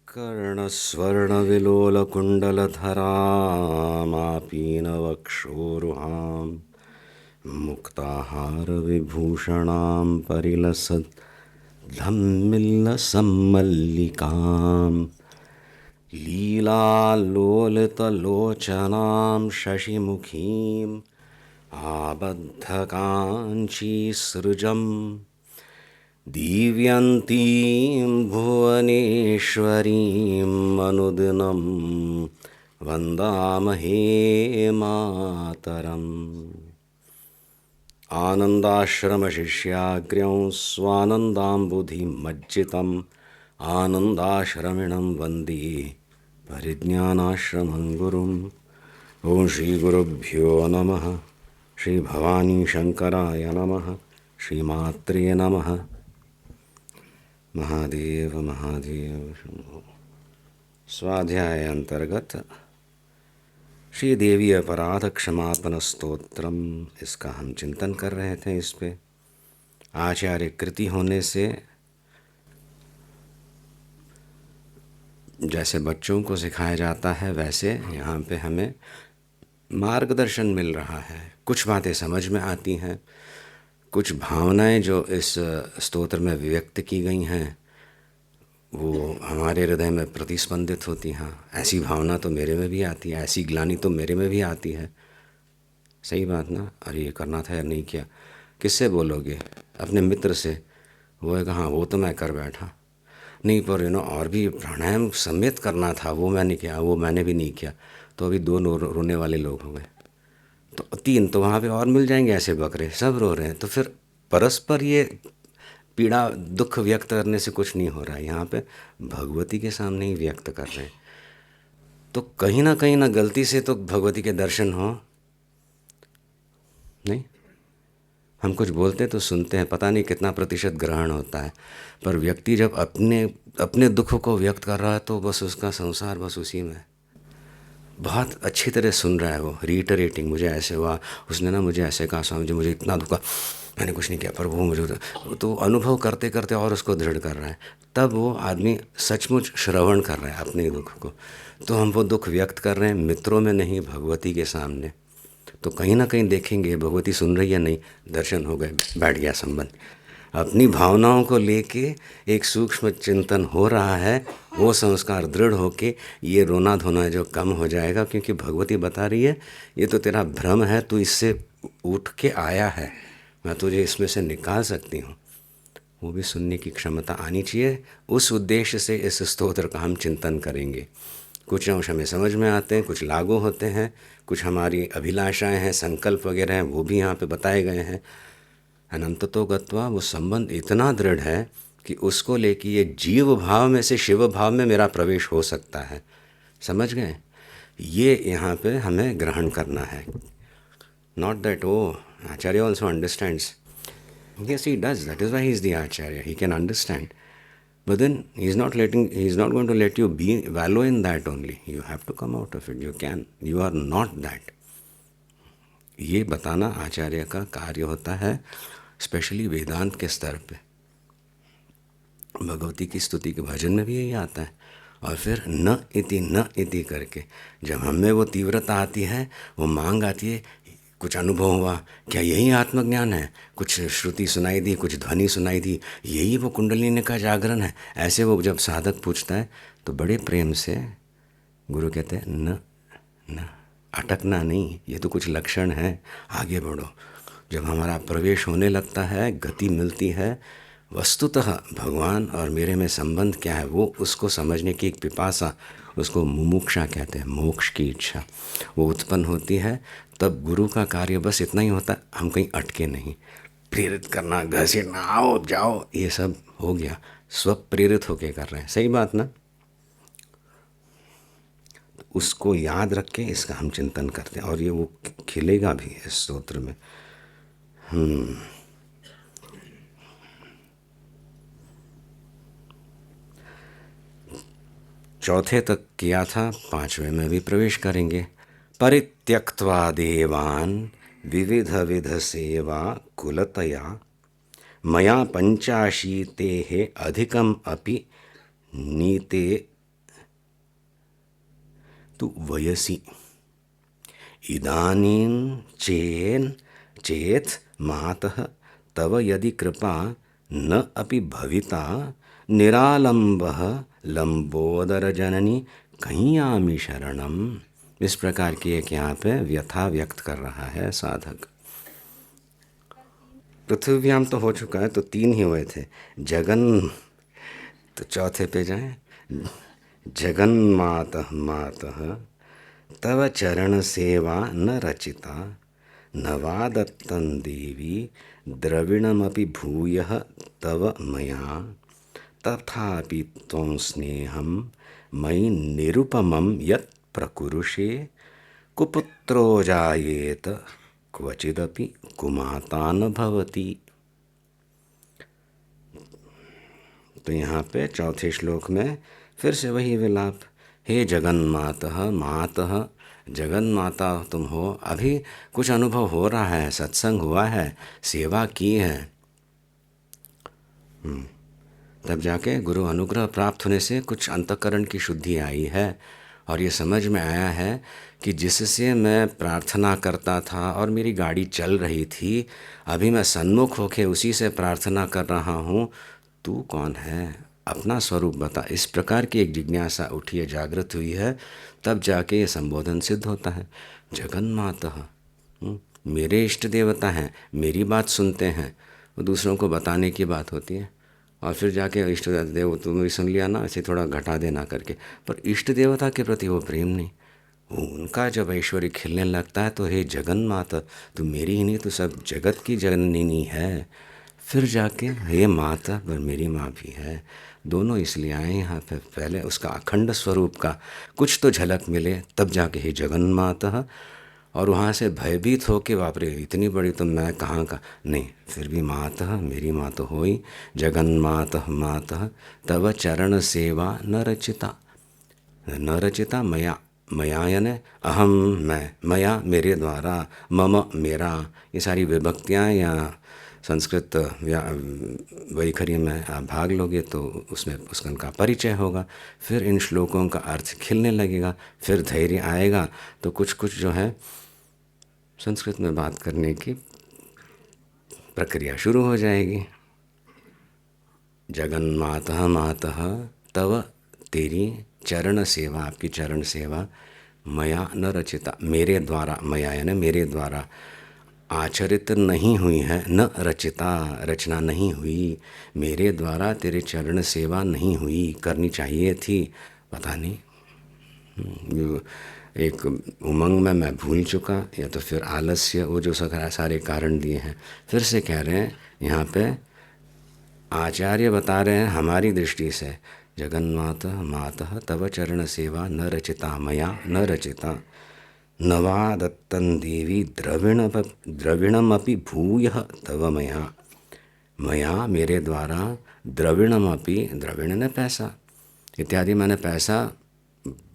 कर्णस्वर्णविलोलकुण्डलधरामापीनवक्षोरुहां मुक्ताहारविभूषणां परिलसद्धम्मिल्लसम्मल्लिकां लीलालोलितलोचनां शशिमुखीम् आबद्धकाञ्चीसृजम् दिव्यन्तीं भुवनेश्वरीम् अनुदिनं वन्दामहे मातरम्। आनन्दाश्रमशिष्याग्र्यं स्वानन्दाम्बुधिमज्जितम् आनन्दाश्रमिणं वन्दे परिज्ञानाश्रमं गुरुम्। ॐ श्रीगुरुभ्यो नमः। श्रीभवानी शंकराय नमः। श्रीमात्रे नमः। महादेव महादेव शंभो। स्वाध्याय अंतर्गत श्री देवी अपराध क्षमापन स्तोत्रम, इसका हम चिंतन कर रहे थे। इस पे आचार्य कृति होने से जैसे बच्चों को सिखाया जाता है, वैसे यहाँ पे हमें मार्गदर्शन मिल रहा है। कुछ बातें समझ में आती हैं, कुछ भावनाएं जो इस स्तोत्र में व्यक्त की गई हैं वो हमारे हृदय में प्रतिस्पंदित होती हैं। ऐसी भावना तो मेरे में भी आती है, ऐसी ग्लानि तो मेरे में भी आती है। सही बात ना? अरे ये करना था या नहीं किया। किससे बोलोगे? अपने मित्र से। वो है कहाँ, वो तो मैं कर बैठा। नहीं पर और भी प्राणायाम समेत करना था, वो मैंने किया, वो मैंने भी नहीं किया। तो अभी दो रोने वाले लोग हो गए, तो तीन तो वहाँ पे और मिल जाएंगे। ऐसे बकरे सब रो रहे हैं, तो फिर परस्पर ये पीड़ा दुख व्यक्त करने से कुछ नहीं हो रहा है। यहाँ पे भगवती के सामने ही व्यक्त कर रहे हैं। तो कहीं ना गलती से तो भगवती के दर्शन हो नहीं। हम कुछ बोलते तो सुनते हैं, पता नहीं कितना प्रतिशत ग्रहण होता है, पर व्यक्ति जब अपने दुख को व्यक्त कर रहा है तो बस उसका संसार बस उसी में बहुत अच्छी तरह सुन रहा है। वो रीटरेटिंग, मुझे ऐसे हुआ, उसने ना मुझे ऐसे कहा, स्वामी जी मुझे इतना दुखा, मैंने कुछ नहीं किया, पर वो मुझे तो अनुभव करते करते और उसको दृढ़ कर रहा है। तब वो आदमी सचमुच श्रवण कर रहा है अपने दुख को। तो हम वो दुख व्यक्त कर रहे हैं मित्रों में नहीं, भगवती के सामने। तो कहीं ना कहीं देखेंगे भगवती सुन रही है नहीं, दर्शन हो गए, बैठ गया संबंध। अपनी भावनाओं को लेके एक सूक्ष्म चिंतन हो रहा है, वो संस्कार दृढ़ होके ये रोना धोना जो कम हो जाएगा। क्योंकि भगवती बता रही है ये तो तेरा भ्रम है, तू इससे उठ के आया है, मैं तुझे इसमें से निकाल सकती हूँ। वो भी सुनने की क्षमता आनी चाहिए। उस उद्देश्य से इस स्तोत्र का हम चिंतन करेंगे। कुछ अंश हमें समझ में आते हैं, कुछ लागू होते हैं, कुछ हमारी अभिलाषाएं हैं, संकल्प वगैरह हैं, वो भी यहाँ पे बताए गए हैं। अनंततो गत्वा वो संबंध इतना दृढ़ है कि उसको लेके ये जीव भाव में से शिव भाव में मेरा प्रवेश हो सकता है। समझ गए? ये यहाँ पे हमें ग्रहण करना है। Not that O Acharya also understands, yes he does, that is why he is the acharya, he can understand, but then he is not going to let you be wallow in that only. You have to come out of it. You are not that. ये बताना आचार्य का कार्य होता है, specially वेदांत के स्तर पे। भगवती की स्तुति के भजन में भी यही आता है। और फिर न इति करके जब हमें वो तीव्रता आती है, वो मांग आती है, कुछ अनुभव हुआ, क्या यही आत्मज्ञान है? कुछ श्रुति सुनाई दी, कुछ ध्वनि सुनाई दी, यही वो कुंडलिनी का जागरण है? ऐसे वो जब साधक पूछता है तो बड़े प्रेम से गुरु कहते हैं न अटकना नहीं, ये तो कुछ लक्षण है, आगे बढ़ो। जब हमारा प्रवेश होने लगता है, गति मिलती है, वस्तुतः भगवान और मेरे में संबंध क्या है वो उसको समझने की एक पिपासा, उसको मुमुक्षा कहते हैं, मोक्ष की इच्छा, वो उत्पन्न होती है। तब गुरु का कार्य बस इतना ही होता है, हम कहीं अटके नहीं। प्रेरित करना, घसीटना, आओ जाओ, ये सब हो गया, स्व प्रेरित होके कर रहे हैं। सही बात ना? उसको याद रख के इसका हम चिंतन करते हैं, और ये वो खिलेगा भी इस स्तोत्र में। चौथे तक किया था, पांचवें में भी प्रवेश करेंगे। परित्यक्त्वा देवान् विविध विध सेवा कुलतया मया पंचाशीतेः अधिकम अपि नीते तु वयसि इदानीं चेत् मातः तव यदि कृपा न अपि भविता निरालंबः लंबोदर जननी कहियामि शरणम। इस प्रकार की एक यहाँ पे व्यथा व्यक्त कर रहा है साधक। पृथ्व्याम तो हो चुका है, तो 3 ही हुए थे। जगन, तो चौथे पे जाएं। जगन मातः मातः तव चरण सेवा न रचिता नवा दत्तं देवी द्रविणमपि भूयः तव मया तथापि त्वं स्नेहं मयि निरुपमं यत् प्रकुरुषे कुपुत्रो जायेत क्वचिदपि कुमाता न भवति। तो यहाँ पे चौथे श्लोक में फिर से वही विलाप। हे जगन्मातः मातः, जगन्माता तुम हो। अभी कुछ अनुभव हो रहा है, सत्संग हुआ है, सेवा की है, तब जाके गुरु अनुग्रह प्राप्त होने से कुछ अंतःकरण की शुद्धि आई है और ये समझ में आया है कि जिससे मैं प्रार्थना करता था और मेरी गाड़ी चल रही थी, अभी मैं सन्मुख होके उसी से प्रार्थना कर रहा हूँ। तू कौन है, अपना स्वरूप बता। इस प्रकार की एक जिज्ञासा उठी है, जागृत हुई है, तब जाके ये संबोधन सिद्ध होता है। जगन्मातः, मेरे इष्ट देवता हैं, मेरी बात सुनते हैं। वो दूसरों को बताने की बात होती है और फिर जाके इष्ट देव तुम भी सुन लिया ना, ऐसे थोड़ा घटा देना करके, पर इष्ट देवता के प्रति वो प्रेम नहीं। उनका जब ऐश्वर्य खिलने लगता है तो हे जगन्माता, तू मेरी ही नहीं, तू सब जगत की जननी है। फिर जाके हे माता, पर मेरी माँ भी है। दोनों इसलिए आए यहाँ पे, पहले उसका अखंड स्वरूप का कुछ तो झलक मिले, तब जाके हे जगन्माता। और वहाँ से भयभीत हो के, बाप रे इतनी बड़ी तो मैं कहाँ का, नहीं, फिर भी मातः, मेरी माँ तो हो ही। जगन्मातः मातः तव चरण सेवा न रचिता, न रचिता मया, मया यानी अहम, मैं, मया मेरे द्वारा, मम मेरा, ये सारी विभक्तियाँ या संस्कृत वैखरी में आप भाग लोगे तो उसमें उसका परिचय होगा। फिर इन श्लोकों का अर्थ खिलने लगेगा, फिर धैर्य आएगा, तो कुछ कुछ जो है संस्कृत में बात करने की प्रक्रिया शुरू हो जाएगी। जगन्मातः मातः तव, तेरी चरण सेवा, आपकी चरण सेवा, मया न रचिता, मेरे द्वारा, मया यानी मेरे द्वारा, आचरित नहीं हुई है, न रचिता, रचना नहीं हुई, मेरे द्वारा तेरे चरण सेवा नहीं हुई, करनी चाहिए थी, पता नहीं एक उमंग में मैं भूल चुका, या तो फिर आलस्य, वो जो सारे कारण दिए हैं। फिर से कह रहे हैं यहाँ पे, आचार्य बता रहे हैं हमारी दृष्टि से, जगन्मातः मातः तव चरण सेवा न रचिता मया, न रचिता नवा दत्तं देवी द्रविणमपि भूयः तव मया, मया मेरे द्वारा, द्रविणमपि, द्रविण ने पैसा इत्यादि, मैंने पैसा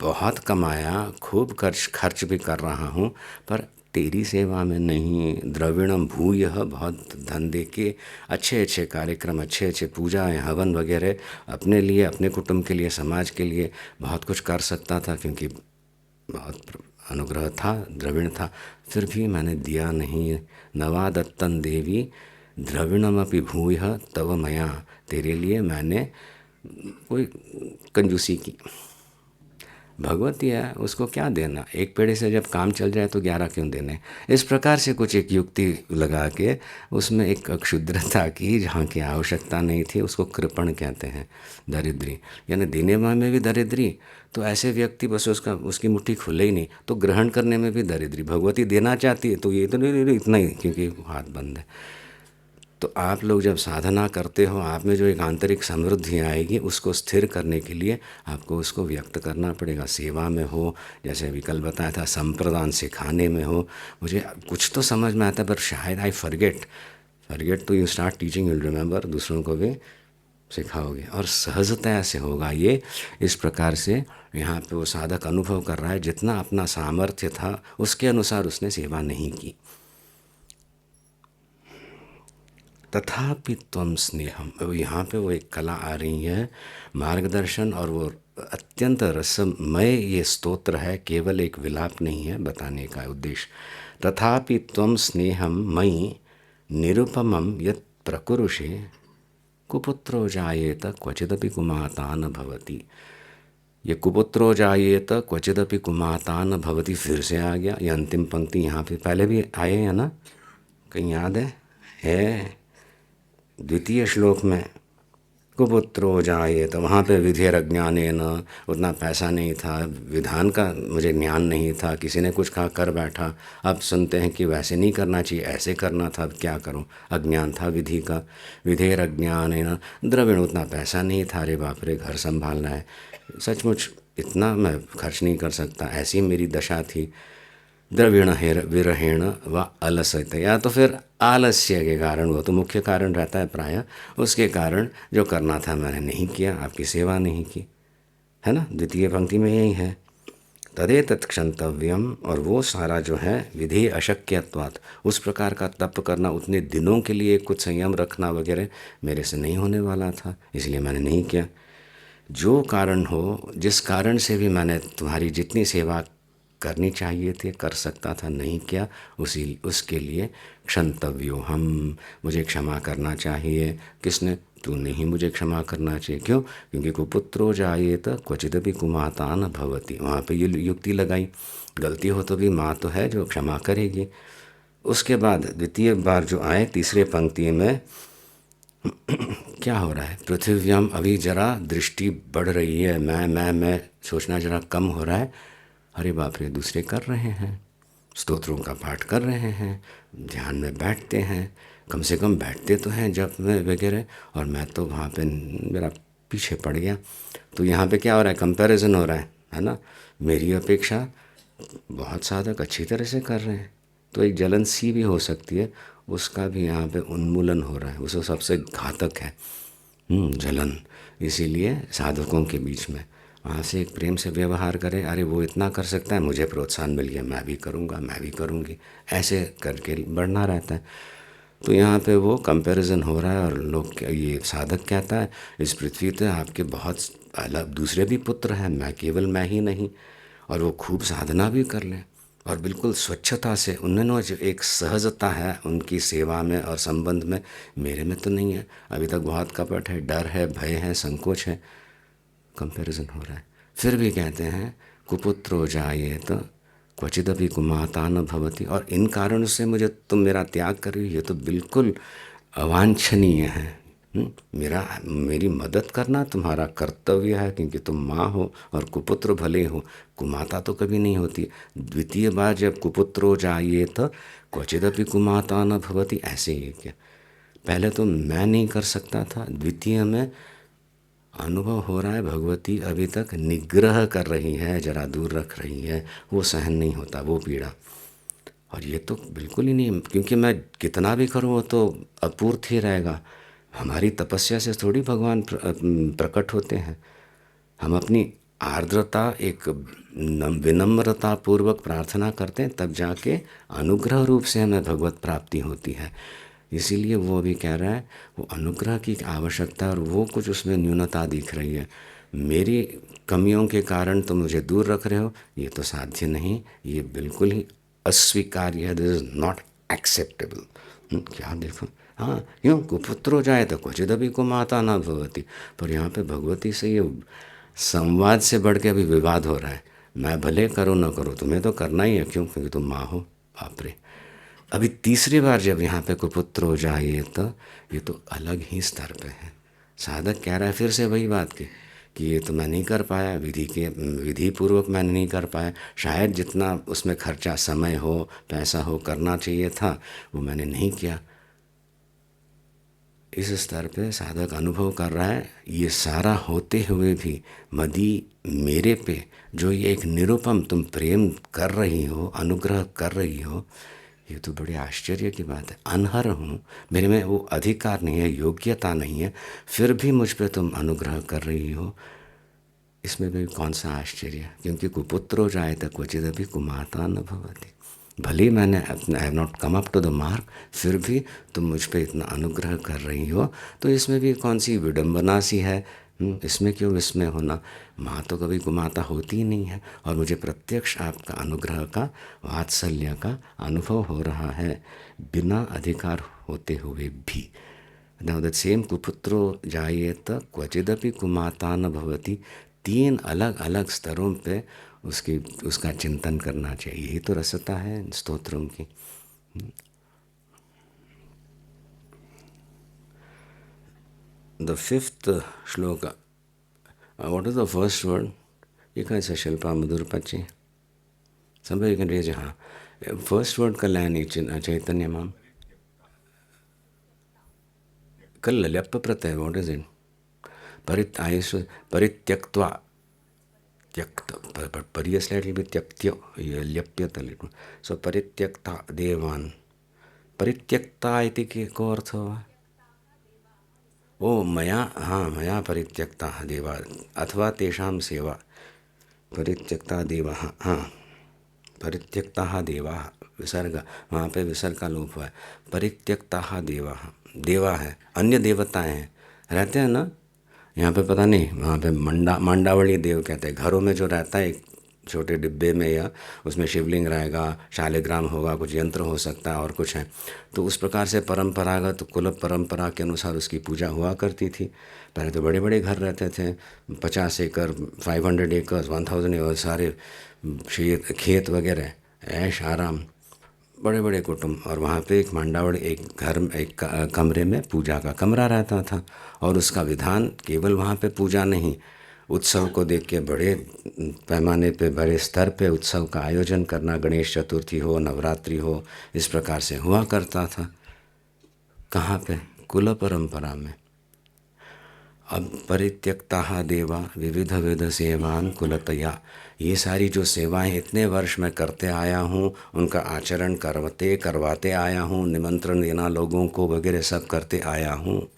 बहुत कमाया, खूब खर्च भी कर रहा हूँ, पर तेरी सेवा में नहीं। द्रविणम भूयः, बहुत धन दे के अच्छे अच्छे कार्यक्रम, अच्छे अच्छे पूजाएँ हवन वगैरह अपने लिए, अपने कुटुंब के लिए, समाज के लिए बहुत कुछ कर सकता था, क्योंकि बहुत अनुग्रह था, द्रविण था, फिर भी मैंने दिया नहीं। नवा दत्तं देवी द्रविणमपि भूयः तव मया, तेरे लिए मैंने कोई कंजूसी की। भगवती है, उसको क्या देना, एक पेड़े से जब काम चल जाए तो 11 क्यों देने। इस प्रकार से कुछ एक युक्ति लगा के उसमें एक क्षुद्रता की, जहाँ की आवश्यकता नहीं थी, उसको कृपण कहते हैं, दरिद्री, यानी देने में भी दरिद्री। तो ऐसे व्यक्ति बस उसकी मुट्ठी खुले ही नहीं, तो ग्रहण करने में भी दरिद्री। भगवती देना चाहती है तो ये तो नहीं, इतना ही, क्योंकि हाथ बंद है। तो आप लोग जब साधना करते हो, आप में जो एक आंतरिक समृद्धि आएगी, उसको स्थिर करने के लिए आपको उसको व्यक्त करना पड़ेगा। सेवा में हो, जैसे अभी कल बताया था, संप्रदान सिखाने में हो, मुझे कुछ तो समझ में आता है, पर शायद आई फॉरगेट तो you start teaching, you remember, दूसरों को भी सिखाओगे और सहजता से होगा ये। इस प्रकार से यहाँ पे वो साधक अनुभव कर रहा है, जितना अपना सामर्थ्य था उसके अनुसार उसने सेवा नहीं की। तथापि त्वं स्नेहम, अब यहाँ पे वो एक कला आ रही है, मार्गदर्शन और वो अत्यंत रसमय ये स्तोत्र है, केवल एक विलाप नहीं है बताने का उद्देश्य। तथापि त्वं स्नेहम मयि निरुपमं यत् प्रकुरुषे कुपुत्रो जायेत क्वचिदपि कुमाता न भवति। ये कुपुत्रो जायेत क्वचिदपि कुमाता न भवति फिर से आ गया। ये अंतिम पंक्ति यहाँ पे पहले भी आए हैं ना, कहीं याद है द्वितीय श्लोक में कुपुत्रो जायेत, वहाँ पे विधिरज्ञानेन, उतना पैसा नहीं था, विधान का मुझे ज्ञान नहीं था, किसी ने कुछ कहा कर बैठा। अब सुनते हैं कि वैसे नहीं करना चाहिए, ऐसे करना था, अब क्या करूं, अज्ञान था विधि का। विधिरज्ञानेन द्रविण, उतना पैसा नहीं था, अरे बाप रे घर संभालना है, सचमुच इतना मैं खर्च नहीं कर सकता, ऐसी मेरी दशा थी। द्रविण विरहेण व अलसत, या तो फिर आलस्य के कारण, वो तो मुख्य कारण रहता है प्रायः, उसके कारण जो करना था मैंने नहीं किया, आपकी सेवा नहीं की, है ना। द्वितीय पंक्ति में यही है, तदेतत् क्षंतव्यम, और वो सारा जो है विधि अशक्यत्वात्, उस प्रकार का तप करना, उतने दिनों के लिए कुछ संयम रखना वगैरह मेरे से नहीं होने वाला था, इसलिए मैंने नहीं किया। जो कारण हो, जिस कारण से भी मैंने तुम्हारी जितनी सेवा करनी चाहिए थी, कर सकता था, नहीं किया, उसी उसके लिए क्षंतव्यो हम, मुझे क्षमा करना चाहिए। किसने? तूने ही मुझे क्षमा करना चाहिए। क्यों? क्योंकि कुपुत्रो जायेत क्वचिदपि कुमाता न भवति, वहाँ पे ये युक्ति लगाई, गलती हो तो भी माँ तो है जो क्षमा करेगी। उसके बाद द्वितीय बार जो आए तीसरे पंक्ति में क्या हो रहा है, पृथिव्याम, अभी जरा दृष्टि बढ़ रही है, मैं सोचना जरा कम हो रहा है। अरे बाप रे, दूसरे कर रहे हैं, स्तोत्रों का पाठ कर रहे हैं, ध्यान में बैठते हैं, कम से कम बैठते तो हैं जप में वगैरह, और मैं तो वहाँ पे मेरा पीछे पड़ गया। तो यहाँ पे क्या हो रहा है, कंपैरिजन हो रहा है ना, मेरी अपेक्षा बहुत साधक अच्छी तरह से कर रहे हैं, तो एक जलन सी भी हो सकती है, उसका भी यहाँ पे उन्मूलन हो रहा है, उसको सबसे घातक है जलन। इसीलिए साधकों के बीच में वहाँ से एक प्रेम से व्यवहार करें, अरे वो इतना कर सकता है, मुझे प्रोत्साहन मिल गया, मैं भी करूँगा, मैं भी करूँगी, ऐसे करके बढ़ना रहता है। तो यहाँ पे वो कंपैरिजन हो रहा है, और लोग ये साधक कहता है इस पृथ्वी पे आपके बहुत अलग दूसरे भी पुत्र हैं, मैं केवल मैं ही नहीं, और वो खूब साधना भी कर लें, और बिल्कुल स्वच्छता से, उन्होंने जो एक सहजता है उनकी सेवा में और संबंध में, मेरे में तो नहीं है, अभी तक बहुत कपट है, डर है, भय है, संकोच है, कंपैरिजन हो रहा है। फिर भी कहते हैं कुपुत्रो जायेत क्वचिदपि कुमाता न भवति, और इन कारणों से मुझे तुम मेरा त्याग कर रही हो, ये तो बिल्कुल अवांछनीय है। मेरी मदद करना तुम्हारा कर्तव्य है, क्योंकि तुम माँ हो, और कुपुत्र भले हो, कुमाता तो कभी नहीं होती। द्वितीय बार जब कुपुत्रो जायेत क्वचिदपि कुमाता न भवति, ऐसे ही क्या, पहले तो मैं नहीं कर सकता था, द्वितीय में अनुभव हो रहा है भगवती अभी तक निग्रह कर रही है, जरा दूर रख रही है, वो सहन नहीं होता वो पीड़ा। और ये तो बिल्कुल ही नहीं, क्योंकि मैं कितना भी करूँ वो तो अपूर्त ही रहेगा। हमारी तपस्या से थोड़ी भगवान प्रकट होते हैं, हम अपनी आर्द्रता, एक विनम्रता पूर्वक प्रार्थना करते हैं, तब जाके अनुग्रह रूप से हमें भगवत प्राप्ति होती है। इसीलिए वो भी कह रहा है वो अनुग्रह की आवश्यकता, और वो कुछ उसमें न्यूनता दिख रही है, मेरी कमियों के कारण तुम मुझे दूर रख रहे हो, ये तो साध्य नहीं, ये बिल्कुल ही अस्वीकार्य है, दिस इज नॉट एक्सेप्टेबल। क्या देखो, हाँ क्यों, कुपुत्रो जाए तो क्वचिदपि कुमाता न भवति, पर यहाँ पे भगवती से ये संवाद से बढ़ के अभी विवाद हो रहा है, मैं भले करूँ न करूँ, तुम्हें तो करना ही है, क्यों, क्योंकि तुम माँ हो। बाप रे, अभी तीसरी बार जब यहाँ पे कुपुत्रो जाए तो ये तो अलग ही स्तर पे है। साधक कह रहा है फिर से वही बात की कि ये तो मैं नहीं कर पाया, विधि पूर्वक मैंने नहीं कर पाया, शायद जितना उसमें खर्चा, समय हो, पैसा हो, करना चाहिए था, वो मैंने नहीं किया। इस स्तर पे साधक अनुभव कर रहा है, ये सारा होते हुए भी मदी मेरे पे जो ये एक निरुपम तुम प्रेम कर रही हो, अनुग्रह कर रही हो, ये तो बड़े आश्चर्य की बात है। अनहर हूँ, मेरे में वो अधिकार नहीं है, योग्यता नहीं है, फिर भी मुझ पे तुम अनुग्रह कर रही हो, इसमें भी कौन सा आश्चर्य, क्योंकि कुपुत्रो जायेत क्वचिदपि कुमाता न भवति। भले मैंने अपना I have not come up to the mark, फिर भी तुम मुझ पे इतना अनुग्रह कर रही हो, तो इसमें भी कौन सी विडंबना सी है। इसमें क्यों विस्मय होना, माँ तो कभी कुमाता होती ही नहीं है और मुझे प्रत्यक्ष आपका अनुग्रह का, वात्सल्य का अनुभव हो रहा है बिना अधिकार होते हुए भी। नाउ दैट सेम कुपुत्रो जायेत क्वचिदपि कुमाता न भवति, 3 अलग अलग स्तरों पे उसका चिंतन करना चाहिए। यही तो रसता है इन स्तोत्रों की। द 5th श्लोक, what is the first word? ये कैसा Shilpa मधुरपचे somebody you can raise your hand. First word Kalyani चैतन्य माम, कल ल्यप प्रत्यय, व्हाट इज इट? परित्यक्त्वा, त्यक्त परि स्लाइटली भी त्यक्त्य ल्यप्यत लिटल, सो परित्यक्ता देवान, परित्यक्ता इति को अर्थ हुआ? ओ मया, हाँ मया परित्यक्ता देवा अथवा तेषां सेवा, परित्यक्ता देवा, हाँ परित्यक्ता देवा, विसर्ग वहाँ पे विसर्ग का लोप हुआ है। परित्यक्ता देवा, देवा है, अन्य देवताएं हैं, रहते हैं ना यहाँ पे, पता नहीं वहाँ पे मांडावली देव कहते हैं। घरों में जो रहता है एक छोटे डिब्बे में, या उसमें शिवलिंग रहेगा, शालिग्राम होगा, कुछ यंत्र हो सकता है और कुछ है, तो उस प्रकार से परंपरागत कुल परंपरा के अनुसार उसकी पूजा हुआ करती थी। पहले तो बड़े बड़े घर रहते थे, 50 एकड़, 500 एकड़, 1000 एकड़, सारे खेत वगैरह, ऐश आराम, बड़े बड़े कुटुंब। और वहाँ पे एक मांडावड़, एक घर, एक कमरे में पूजा का कमरा रहता था। और उसका विधान केवल वहाँ पे पूजा नहीं, उत्सव को देख के बड़े पैमाने पे, बड़े स्तर पे उत्सव का आयोजन करना, गणेश चतुर्थी हो, नवरात्रि हो, इस प्रकार से हुआ करता था। कहाँ पे? कुल परंपरा में। अब परित्यक्ता देवा विविध विध सेवान कुलतया, ये सारी जो सेवाएं इतने वर्ष में करते आया हूँ, उनका आचरण करवाते आया हूँ, निमंत्रण देना लोगों को वगैरह सब करते आया हूँ।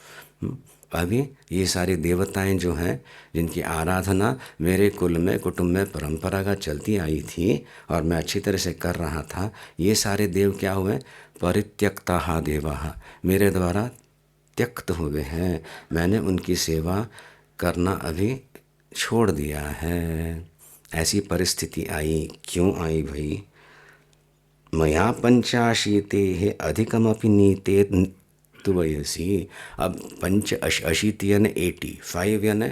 अभी ये सारी देवताएं जो हैं, जिनकी आराधना मेरे कुल में, कुटुंब में परंपरागत चलती आई थी और मैं अच्छी तरह से कर रहा था, ये सारे देव क्या हुए? परित्यक्ता देवा, मेरे द्वारा त्यक्त हुए हैं, मैंने उनकी सेवा करना अभी छोड़ दिया है। ऐसी परिस्थिति आई, क्यों आई भाई? मया 85 अधिकमपि नीते तु वयसी। अब 85 यानी 85 यानी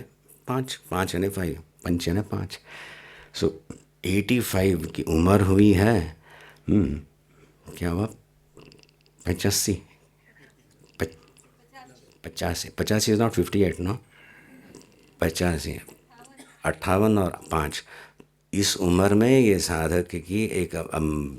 5, 5 यानी 5, 5 यानी 5, सो 85 की उम्र हुई है। क्या हुआ? 85, 50 इज नॉट 58 नो, 85, 58 और 5, इस उम्र में ये साधक की एक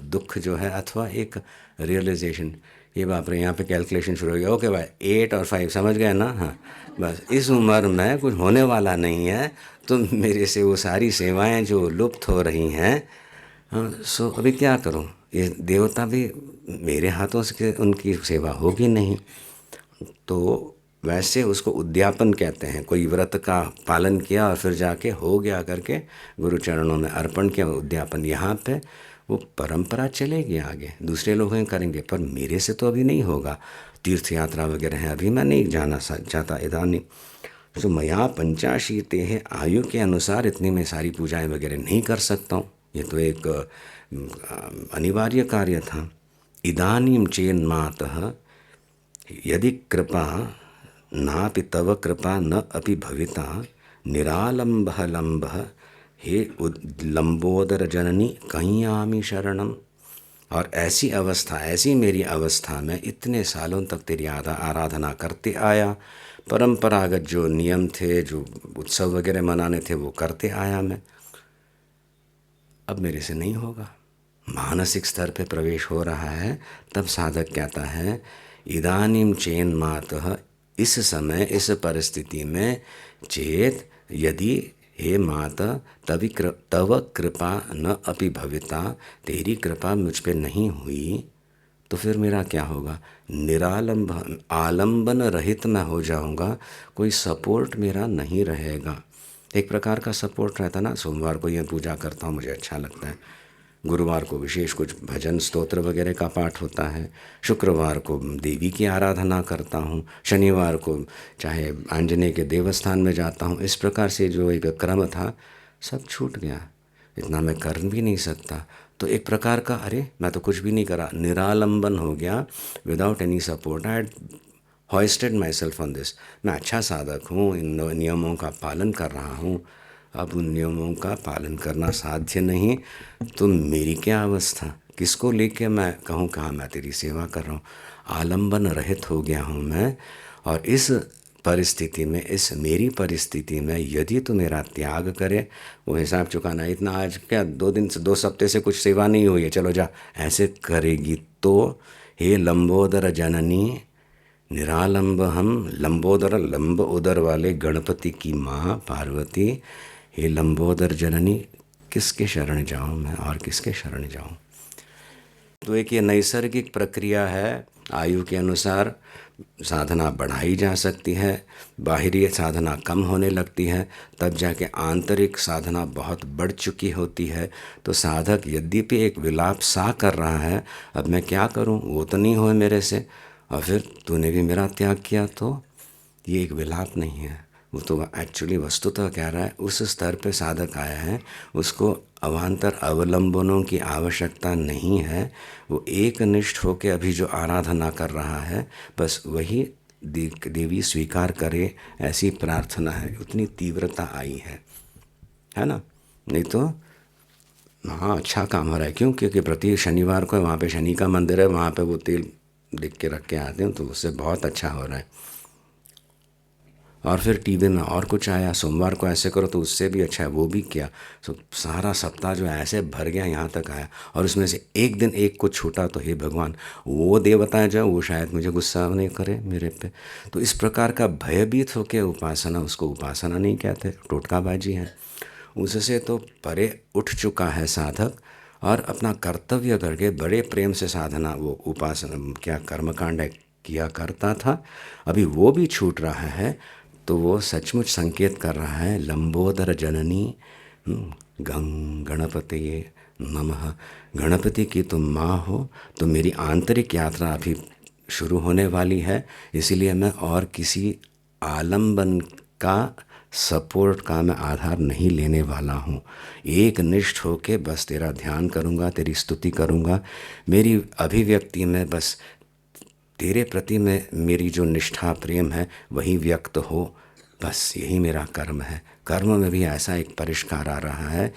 दुख जो है, अथवा एक रियलाइजेशन, ये बाप रे, यहाँ पे कैलकुलेशन शुरू हो गया। ओके भाई, 8 और 5 समझ गए ना? हाँ, बस इस उम्र में कुछ होने वाला नहीं है, तो मेरे से वो सारी सेवाएं जो लुप्त हो रही हैं, सो अभी क्या करूँ? ये देवता भी मेरे हाथों से उनकी सेवा होगी नहीं। तो वैसे उसको उद्यापन कहते हैं। कोई व्रत का पालन किया और फिर जाके हो गया करके गुरु चरणों में अर्पण किया, उद्यापन। यहाँ पे वो परंपरा चलेगी आगे, दूसरे लोग करेंगे, पर मेरे से तो अभी नहीं होगा। तीर्थ यात्रा वगैरह है, अभी मैं नहीं जाना चाहता इदानी। तो मया 85 है, आयु के अनुसार इतनी मैं सारी पूजाएं वगैरह नहीं कर सकता हूँ। ये तो एक अनिवार्य कार्य था। इदानीं चेन्मातः यदि कृपा नापि तव कृपा न अपि भविता निरालंबः लंबः, हे लंबोदर जननी कहियामि शरणम। और ऐसी अवस्था, ऐसी मेरी अवस्था में इतने सालों तक तेरी आराधना करते आया, परंपरागत जो नियम थे, जो उत्सव वगैरह मनाने थे, वो करते आया मैं, अब मेरे से नहीं होगा। मानसिक स्तर पे प्रवेश हो रहा है। तब साधक कहता है, इदानीं चेन मातः, इस समय, इस परिस्थिति में, चेत यदि, हे माता, तव कृपा न अपि भविता, तेरी कृपा मुझ पे नहीं हुई, तो फिर मेरा क्या होगा? निरालंब, आलंबन रहित मैं हो जाऊंगा, कोई सपोर्ट मेरा नहीं रहेगा। एक प्रकार का सपोर्ट रहता ना, सोमवार को ये पूजा करता हूँ, मुझे अच्छा लगता है, गुरुवार को विशेष कुछ भजन स्तोत्र वगैरह का पाठ होता है, शुक्रवार को देवी की आराधना करता हूँ, शनिवार को चाहे आंजनेय के देवस्थान में जाता हूँ। इस प्रकार से जो एक क्रम था सब छूट गया। इतना मैं कर भी नहीं सकता। तो एक प्रकार का अरे मैं तो कुछ भी नहीं करा, निरालंबन हो गया, without any support. I hoisted my self on this. मैं अच्छा साधक हूँ, इन नियमों का पालन कर रहा हूँ। अब उन नियमों का पालन करना साध्य नहीं तो मेरी क्या अवस्था, किसको लेके मैं कहूँ कहाँ मैं तेरी सेवा कर रहा हूँ। आलंबन रहित हो गया हूँ मैं। और इस परिस्थिति में, इस मेरी परिस्थिति में यदि तू मेरा त्याग करे, वो हिसाब चुकाना। इतना आज क्या 2 दिन से 2 सप्ते से कुछ सेवा नहीं हुई है, चलो जा, ऐसे करेगी तो हे लंबोदर जननी निरालंब हम, लंबोदर लंब उदर वाले गणपति की माँ पार्वती, हे लंबोदर जननी किसके शरण जाऊँ मैं और किसके शरण जाऊँ। तो एक ये नैसर्गिक प्रक्रिया है। आयु के अनुसार साधना बढ़ाई जा सकती है, बाहरी साधना कम होने लगती है, तब जाके आंतरिक साधना बहुत बढ़ चुकी होती है। तो साधक यद्यपि एक विलाप सा कर रहा है, अब मैं क्या करूं, वो तो नहीं हुए मेरे से, और फिर तूने भी मेरा त्याग किया, तो ये एक विलाप नहीं है। वो तो एक्चुअली वस्तुतः कह रहा है उस स्तर पे साधक आया है, उसको अवान्तर अवलंबनों की आवश्यकता नहीं है। वो एक निष्ठ होकर अभी जो आराधना कर रहा है, बस वही देवी स्वीकार करे, ऐसी प्रार्थना है। उतनी तीव्रता आई है ना। नहीं तो हाँ, अच्छा काम हो रहा है। क्यों? क्योंकि प्रति शनिवार को वहाँ पे शनि का मंदिर है, वहाँ पे वो तेल लिख के रख के आते हैं, तो उससे बहुत अच्छा हो रहा है। और फिर टीवी में और कुछ आया, सोमवार को ऐसे करो तो उससे भी अच्छा है, वो भी किया। तो सारा सप्ताह जो है ऐसे भर गया, यहाँ तक आया। और उसमें से एक दिन एक कुछ छूटा तो हे भगवान, वो देवताएं जो वो शायद मुझे गुस्सा नहीं करे मेरे पे। तो इस प्रकार का भयभीत होकर उपासना, उसको उपासना नहीं कहते, टोटकाबाजी है। उससे तो परे उठ चुका है साधक, और अपना कर्तव्य करके बड़े प्रेम से साधना, वो उपासना क्या कर्मकांड किया करता था, अभी वो भी छूट रहा है। तो वो सचमुच संकेत कर रहा है, लंबोदर जननी गणपति नमः। गणपति की तुम माँ हो, तो मेरी आंतरिक यात्रा अभी शुरू होने वाली है। इसीलिए मैं और किसी आलंबन का, सपोर्ट का मैं आधार नहीं लेने वाला हूँ। एक निष्ठ होके बस तेरा ध्यान करूँगा, तेरी स्तुति करूँगा। मेरी अभिव्यक्ति में बस तेरे प्रति में मेरी जो निष्ठा प्रेम है वही व्यक्त हो, बस यही मेरा कर्म है। कर्म में भी ऐसा एक परिष्कार आ रहा है,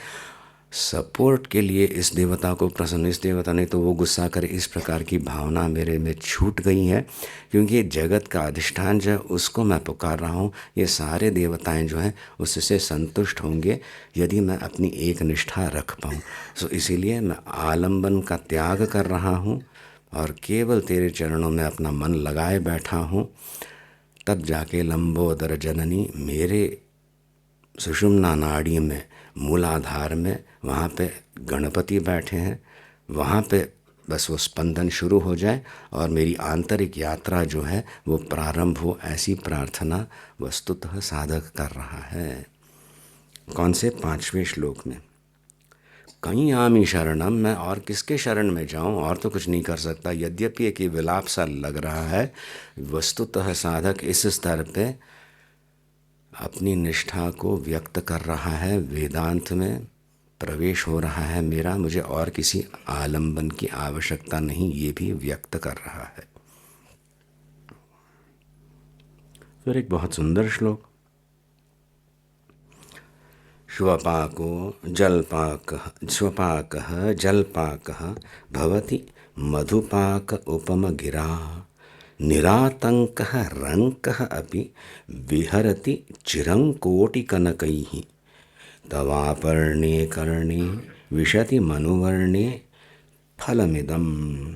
सपोर्ट के लिए इस देवता को प्रसन्न, इस देवता नहीं तो वो गुस्सा करे, इस प्रकार की भावना मेरे में छूट गई है। क्योंकि ये जगत का अधिष्ठान जो है उसको मैं पुकार रहा हूँ, ये सारे देवताएं जो हैं उससे संतुष्ट होंगे यदि मैं अपनी एक निष्ठा रख पाऊँ। सो इसीलिए मैं आलंबन का त्याग कर रहा हूँ और केवल तेरे चरणों में अपना मन लगाए बैठा हूँ। तब जाके लंबोदर जननी मेरे सुषुम्ना नाड़ी में, मूलाधार में, वहाँ पे गणपति बैठे हैं, वहाँ पे बस वो स्पंदन शुरू हो जाए और मेरी आंतरिक यात्रा जो है वो प्रारंभ हो, ऐसी प्रार्थना वस्तुतः साधक कर रहा है। कौन से 5वें श्लोक में, कहीं आमी शरणम, मैं और किसके शरण में जाऊं, और तो कुछ नहीं कर सकता। यद्यपि एक विलाप सा लग रहा है, वस्तुतः साधक इस स्तर पे अपनी निष्ठा को व्यक्त कर रहा है, वेदांत में प्रवेश हो रहा है मेरा, मुझे और किसी आलंबन की आवश्यकता नहीं, ये भी व्यक्त कर रहा है। फिर एक बहुत सुंदर श्लोक, श्वपाको स्वपाकः जलपाकः भवति मधुपाक उपमगिरा, निरातङ्कः रङ्कः अपि विहरति चिरङ्कोटिकनकैः, तवापर्णे कर्णे विशति मनुवर्णे फलमिदम्,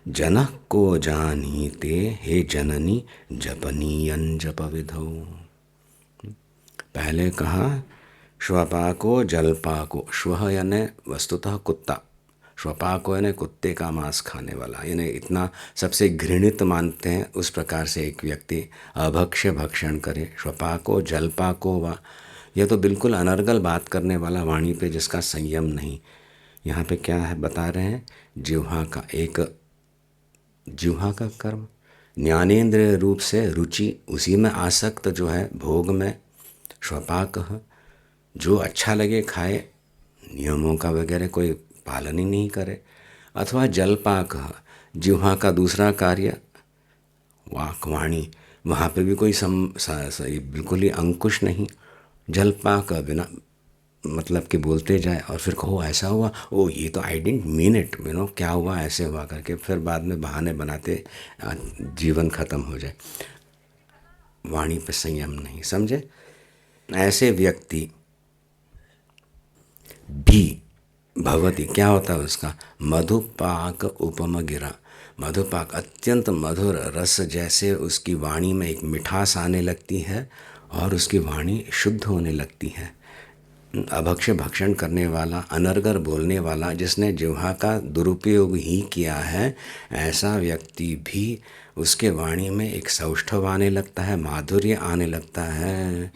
जनः को जानीते हे जननी जपनीयं जपविधौ। पहले कहा श्वपाको जलपाको, श्व यानी वस्तुतः कुत्ता, श्वपाको यानी कुत्ते का मांस खाने वाला, यानी इतना सबसे घृणित मानते हैं उस प्रकार से एक व्यक्ति अभक्ष्य भक्षण करे। श्वपाको जलपाको वा, यह तो बिल्कुल अनर्गल बात करने वाला, वाणी पे जिसका संयम नहीं, यहाँ पे क्या है बता रहे हैं, जिह्वा का कर्म, ज्ञानेंद्रिय रूप से रुचि, उसी में आसक्त जो है, भोग में, स्वपाकः, जो अच्छा लगे खाए, नियमों का वगैरह कोई पालन ही नहीं करे, अथवा जलपाकः, जिह्वा का दूसरा कार्य वाक्वाणी, वहाँ पे भी कोई बिल्कुल ही अंकुश नहीं, जलपाक, बिना मतलब कि बोलते जाए और फिर कहो ऐसा हुआ, ओ ये तो आई डेंट मीन इट, क्या हुआ, ऐसे हुआ करके फिर बाद में बहाने बनाते जीवन खत्म हो जाए। वाणी पे संयम नहीं, समझे। ऐसे व्यक्ति भी भवती, क्या होता है उसका, मधुपाक उपम गिरा, मधुपाक अत्यंत मधुर रस जैसे उसकी वाणी में एक मिठास आने लगती है और उसकी वाणी शुद्ध होने लगती है। अभक्ष्य भक्षण करने वाला, अनर्गल बोलने वाला, जिसने जिह्वा का दुरुपयोग ही किया है, ऐसा व्यक्ति भी, उसके वाणी में एक सौष्ठव आने लगता है, माधुर्य आने लगता है।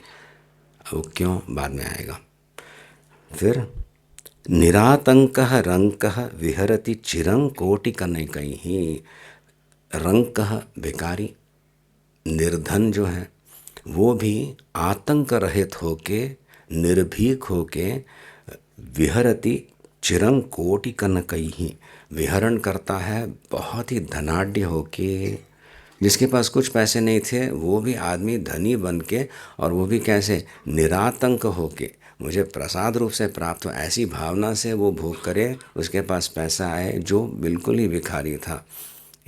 वो क्यों, बाद में आएगा। फिर निरातंकः रंकः विहरति चिरं कोटिकनकैः, रंकः भिखारी, निर्धन जो है वो भी आतंक रहित होके, निर्भीक होके, विहरति चिरं कोटिकनकैः, विहरण करता है बहुत ही धनाढ्य होके। जिसके पास कुछ पैसे नहीं थे वो भी आदमी धनी बन के, और वो भी कैसे, निरातंक होके, मुझे प्रसाद रूप से प्राप्त हो, ऐसी भावना से वो भोग करे, उसके पास पैसा आए, जो बिल्कुल ही भिखारी था।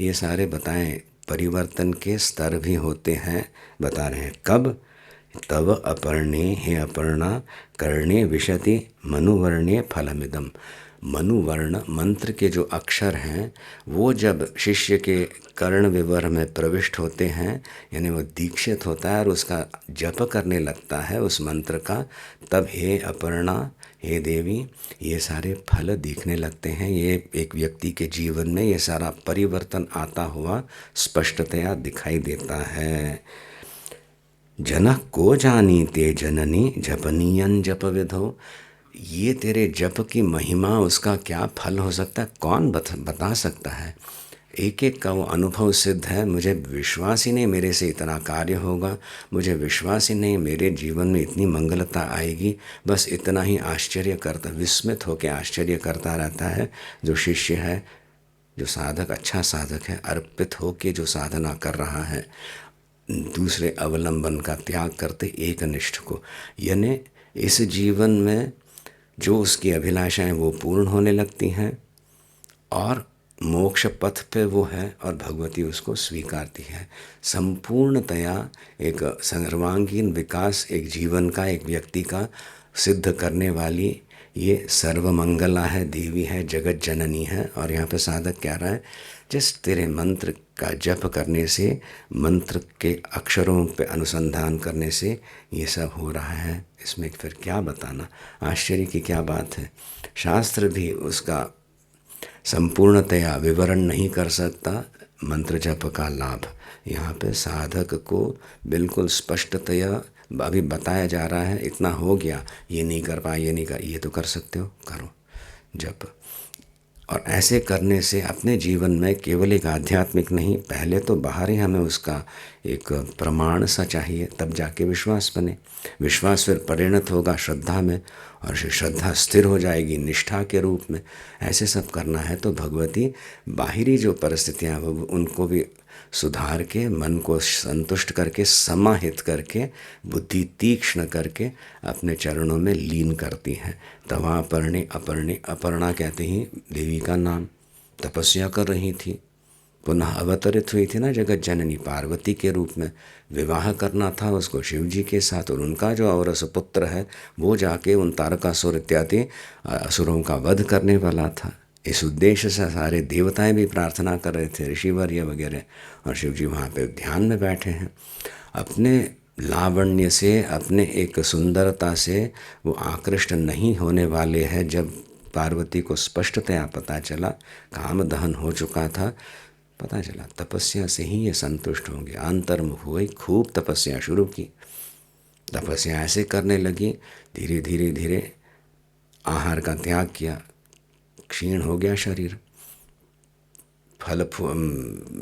ये सारे बताएं परिवर्तन के स्तर भी होते हैं, बता रहे हैं। कब, तब अपर्णे, हे अपर्णा, कर्णे विशति मनुवर्णे फलमिदम, मनुवर्ण मंत्र के जो अक्षर हैं वो जब शिष्य के कर्ण विवर में प्रविष्ट होते हैं, यानी वो दीक्षित होता है और उसका जप करने लगता है उस मंत्र का, तब हे अपर्णा, हे देवी, ये सारे फल दिखने लगते हैं। ये एक व्यक्ति के जीवन में ये सारा परिवर्तन आता हुआ स्पष्टतया दिखाई देता है। जनः को जानीते जननी जपनीयं जप विधो, ये तेरे जप की महिमा, उसका क्या फल हो सकता है, कौन बता सकता है। एक एक का वो अनुभव सिद्ध है। मुझे विश्वास ही नहीं मेरे से इतना कार्य होगा, मुझे विश्वास ही नहीं मेरे जीवन में इतनी मंगलता आएगी। बस इतना ही आश्चर्य करता, विस्मित होकर आश्चर्य करता रहता है जो शिष्य है, जो साधक, अच्छा साधक है, अर्पित होके जो साधना कर रहा है, दूसरे अवलंबन का त्याग करते एक निष्ठ को, यानी इस जीवन में जो उसकी अभिलाषाएं वो पूर्ण होने लगती हैं और मोक्ष पथ पे वो है और भगवती उसको स्वीकारती है। संपूर्णतया एक सर्वांगीण विकास एक जीवन का, एक व्यक्ति का सिद्ध करने वाली ये सर्वमंगला है, देवी है, जगत जननी है। और यहाँ पे साधक कह रहा है, जिस तेरे मंत्र का जप करने से, मंत्र के अक्षरों पे अनुसंधान करने से ये सब हो रहा है, इसमें फिर क्या बताना, आश्चर्य की क्या बात है। शास्त्र भी उसका संपूर्णतया विवरण नहीं कर सकता मंत्र जप का लाभ। यहाँ पे साधक को बिल्कुल स्पष्टतया अभी बताया जा रहा है, इतना हो गया, ये नहीं कर पाए, ये नहीं कर, ये तो कर सकते हो, करो जप। और ऐसे करने से अपने जीवन में केवल एक आध्यात्मिक नहीं, पहले तो बाहर ही हमें उसका एक प्रमाण सा चाहिए, तब जाके विश्वास बने। विश्वास फिर परिणत होगा श्रद्धा में, और श्रद्धा स्थिर हो जाएगी निष्ठा के रूप में। ऐसे सब करना है तो भगवती बाहरी जो परिस्थितियाँ उनको भी सुधार के, मन को संतुष्ट करके, समाहित करके, बुद्धि तीक्ष्ण करके अपने चरणों में लीन करती हैं। तवा अपर्णे, अपर्णे, अपर्णा कहते ही देवी का नाम, तपस्या कर रही थी, पुनः अवतरित हुई थी ना जगत जननी पार्वती के रूप में। विवाह करना था उसको शिव जी के साथ, और उनका जो औरस पुत्र है वो जाके उन तारकासुर इत्यादि असुरों का वध करने वाला था। इस उद्देश्य से सारे देवताएं भी प्रार्थना कर रहे थे, ऋषिवर्य वगैरह, और शिव जी वहाँ पे ध्यान में बैठे हैं। अपने लावण्य से, अपने एक सुंदरता से वो आकृष्ट नहीं होने वाले हैं। जब पार्वती को स्पष्टतया पता चला, काम दहन हो चुका था, पता चला तपस्या से ही ये संतुष्ट होंगे। अंतर्मुख हुई, खूब तपस्या शुरू की। तपस्या ऐसे करने लगी, धीरे धीरे धीरे आहार का त्याग किया, क्षीण हो गया शरीर।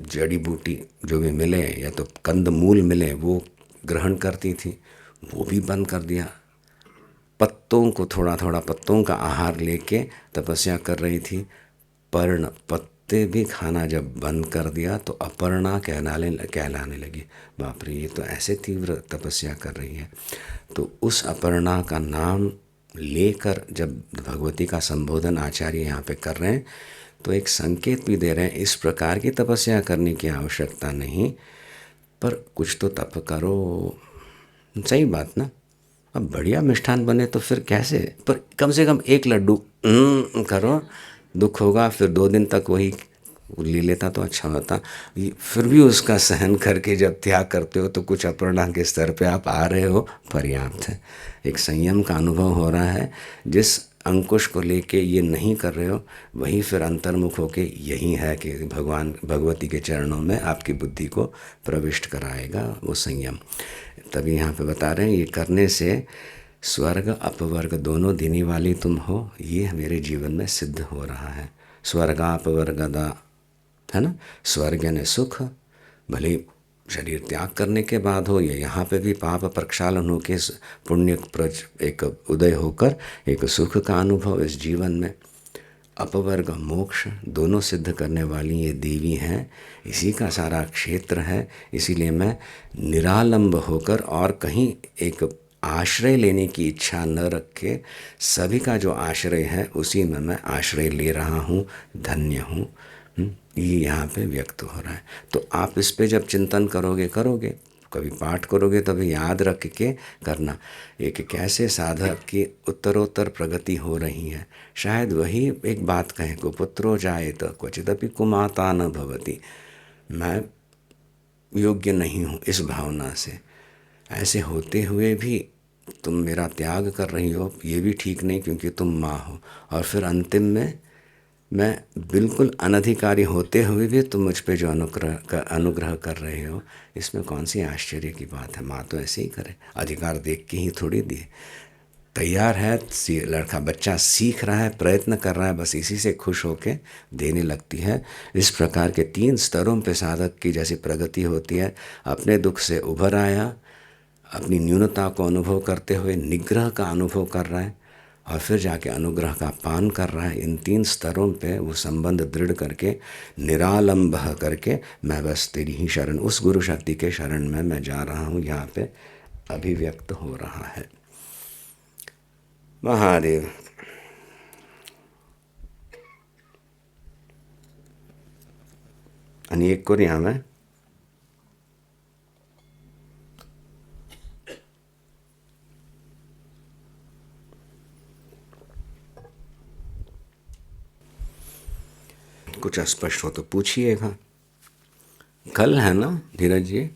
जड़ी बूटी जो भी मिले या तो कंद मूल मिले वो ग्रहण करती थी, वो भी बंद कर दिया। पत्तों को थोड़ा थोड़ा पत्तों का आहार लेके तपस्या कर रही थी। पर्ण पत्ते भी खाना जब बंद कर दिया तो अपर्णा कहलाने लगी। बाप रे, ये तो ऐसे तीव्र तपस्या कर रही है। तो उस अपर्णा का नाम लेकर जब भगवती का संबोधन आचार्य यहाँ पे कर रहे हैं तो एक संकेत भी दे रहे हैं, इस प्रकार की तपस्या करने की आवश्यकता नहीं, पर कुछ तो तप करो। सही बात ना। अब बढ़िया मिष्ठान बने तो फिर कैसे, पर कम से कम एक लड्डू करो। दुख होगा फिर 2 दिन तक वही ले लेता तो अच्छा होता। फिर भी उसका सहन करके जब त्याग करते हो तो कुछ अपर्णा के स्तर पे आप आ रहे हो, पर्याप्त है। एक संयम का अनुभव हो रहा है। जिस अंकुश को लेके ये नहीं कर रहे हो वही फिर अंतर्मुख होके यही है कि भगवान भगवती के चरणों में आपकी बुद्धि को प्रविष्ट कराएगा वो संयम। तभी यहाँ पे बता रहे हैं ये करने से स्वर्ग अपवर्ग दोनों देने वाली तुम हो, ये मेरे जीवन में सिद्ध हो रहा है। स्वर्गापवर्गदा, है ना। स्वर्ग यानी सुख, भले शरीर त्याग करने के बाद हो या यहाँ पे भी पाप प्रक्षालन हो के पुण्य प्रज एक उदय होकर एक सुख का अनुभव इस जीवन में। अपवर्ग मोक्ष दोनों सिद्ध करने वाली ये देवी हैं, इसी का सारा क्षेत्र है। इसीलिए मैं निरालंब होकर और कहीं एक आश्रय लेने की इच्छा न रख के सभी का जो आश्रय है उसी में मैं आश्रय ले रहा हूँ, धन्य हूँ। ये यहाँ पे व्यक्त हो रहा है। तो आप इस पे जब चिंतन करोगे कभी पाठ करोगे तभी याद रख के करना, एक कैसे साधक की उत्तरोत्तर प्रगति हो रही है। शायद वही एक बात कहें, कुपुत्रो जायेत क्वचिदपि कुमाता न भवति, मैं योग्य नहीं हूँ इस भावना से, ऐसे होते हुए भी तुम मेरा त्याग कर रही हो, ये भी ठीक नहीं क्योंकि तुम माँ हो। और फिर अंतिम में मैं बिल्कुल अनधिकारी होते हुए भी तुम मुझ पे जो अनुग्रह कर रहे हो, इसमें कौन सी आश्चर्य की बात है। माँ तो ऐसे ही करे, अधिकार देख के ही थोड़ी दिए। तैयार है लड़का, बच्चा सीख रहा है, प्रयत्न कर रहा है, बस इसी से खुश होके देने लगती है। इस प्रकार के 3 स्तरों पे साधक की जैसी प्रगति होती है। अपने दुख से उभर आया, अपनी न्यूनता को अनुभव करते हुए निग्रह का अनुभव कर रहा है और फिर जाके अनुग्रह का पान कर रहा है। इन 3 स्तरों पे वो संबंध दृढ़ करके निरालंब करके मैं बस तेरी ही शरण, उस गुरु शक्ति के शरण में मैं जा रहा हूँ, यहाँ पे अभिव्यक्त हो रहा है। महादेव। आणि एक करूया मैं, कुछ अस्पष्ट हो तो पूछिएगा। कल है ना धीरज जी,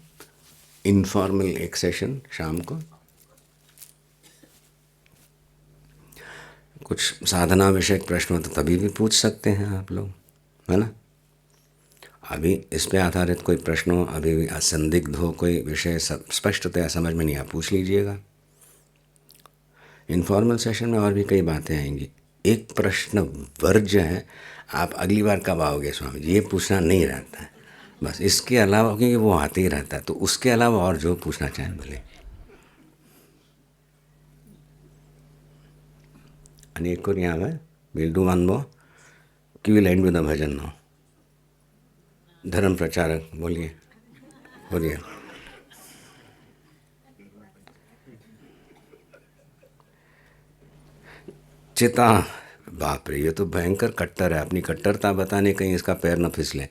इनफॉर्मल एक सेशन शाम को, कुछ साधना विषयक प्रश्न हो तो तभी भी पूछ सकते हैं आप लोग, है ना। अभी इस पे आधारित कोई प्रश्न हो, अभी भी असंदिग्ध हो कोई विषय, सब स्पष्टतया समझ में नहीं, आप पूछ लीजिएगा। इनफॉर्मल सेशन में और भी कई बातें आएंगी। एक प्रश्न वर्ज्य है, आप अगली बार कब आओगे स्वामी जी, ये पूछना नहीं रहता है बस। इसके अलावा क्योंकि वो आते ही रहता है, तो उसके अलावा और जो पूछना चाहें भले। अनेक को यहाँ में विल डू वन मोर, कि will and with the bhajan now. धर्म प्रचारक बोलिए, बोलिए। चिता, बाप रे, ये तो भयंकर कट्टर है। अपनी कट्टरता बताने कहीं इसका पैर न फिसले।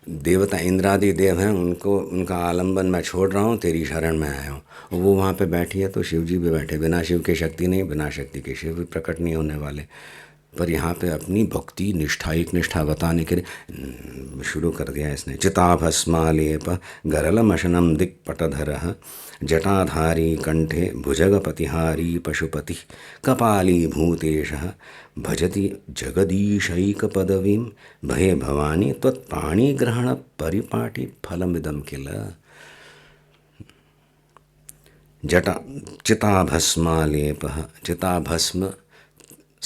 देवता इंद्रादि देव हैं, उनको उनका आलंबन मैं छोड़ रहा हूँ, तेरी शरण में आया हूँ। वो वहाँ पे बैठी है तो शिव जी भी बैठे, बिना शिव के शक्ति नहीं, बिना शक्ति के शिव भी प्रकट नहीं होने वाले। पर यहाँ पे अपनी भक्ति निष्ठा, एक निष्ठा बताने के लिए शुरू कर दिया इसने। चिताभस्मालेप गरलमशनम दिक्पटधरः जटाधारी कंठे भुजगपतिहारी पशुपति कपाली भूतेशः भजति जगदीशैकपदवीं भये भवानी त्वत्पाणिग्रहण परिपाटि फलमिदं किल। जटा चिताभस्मालेपः, चिताभस्म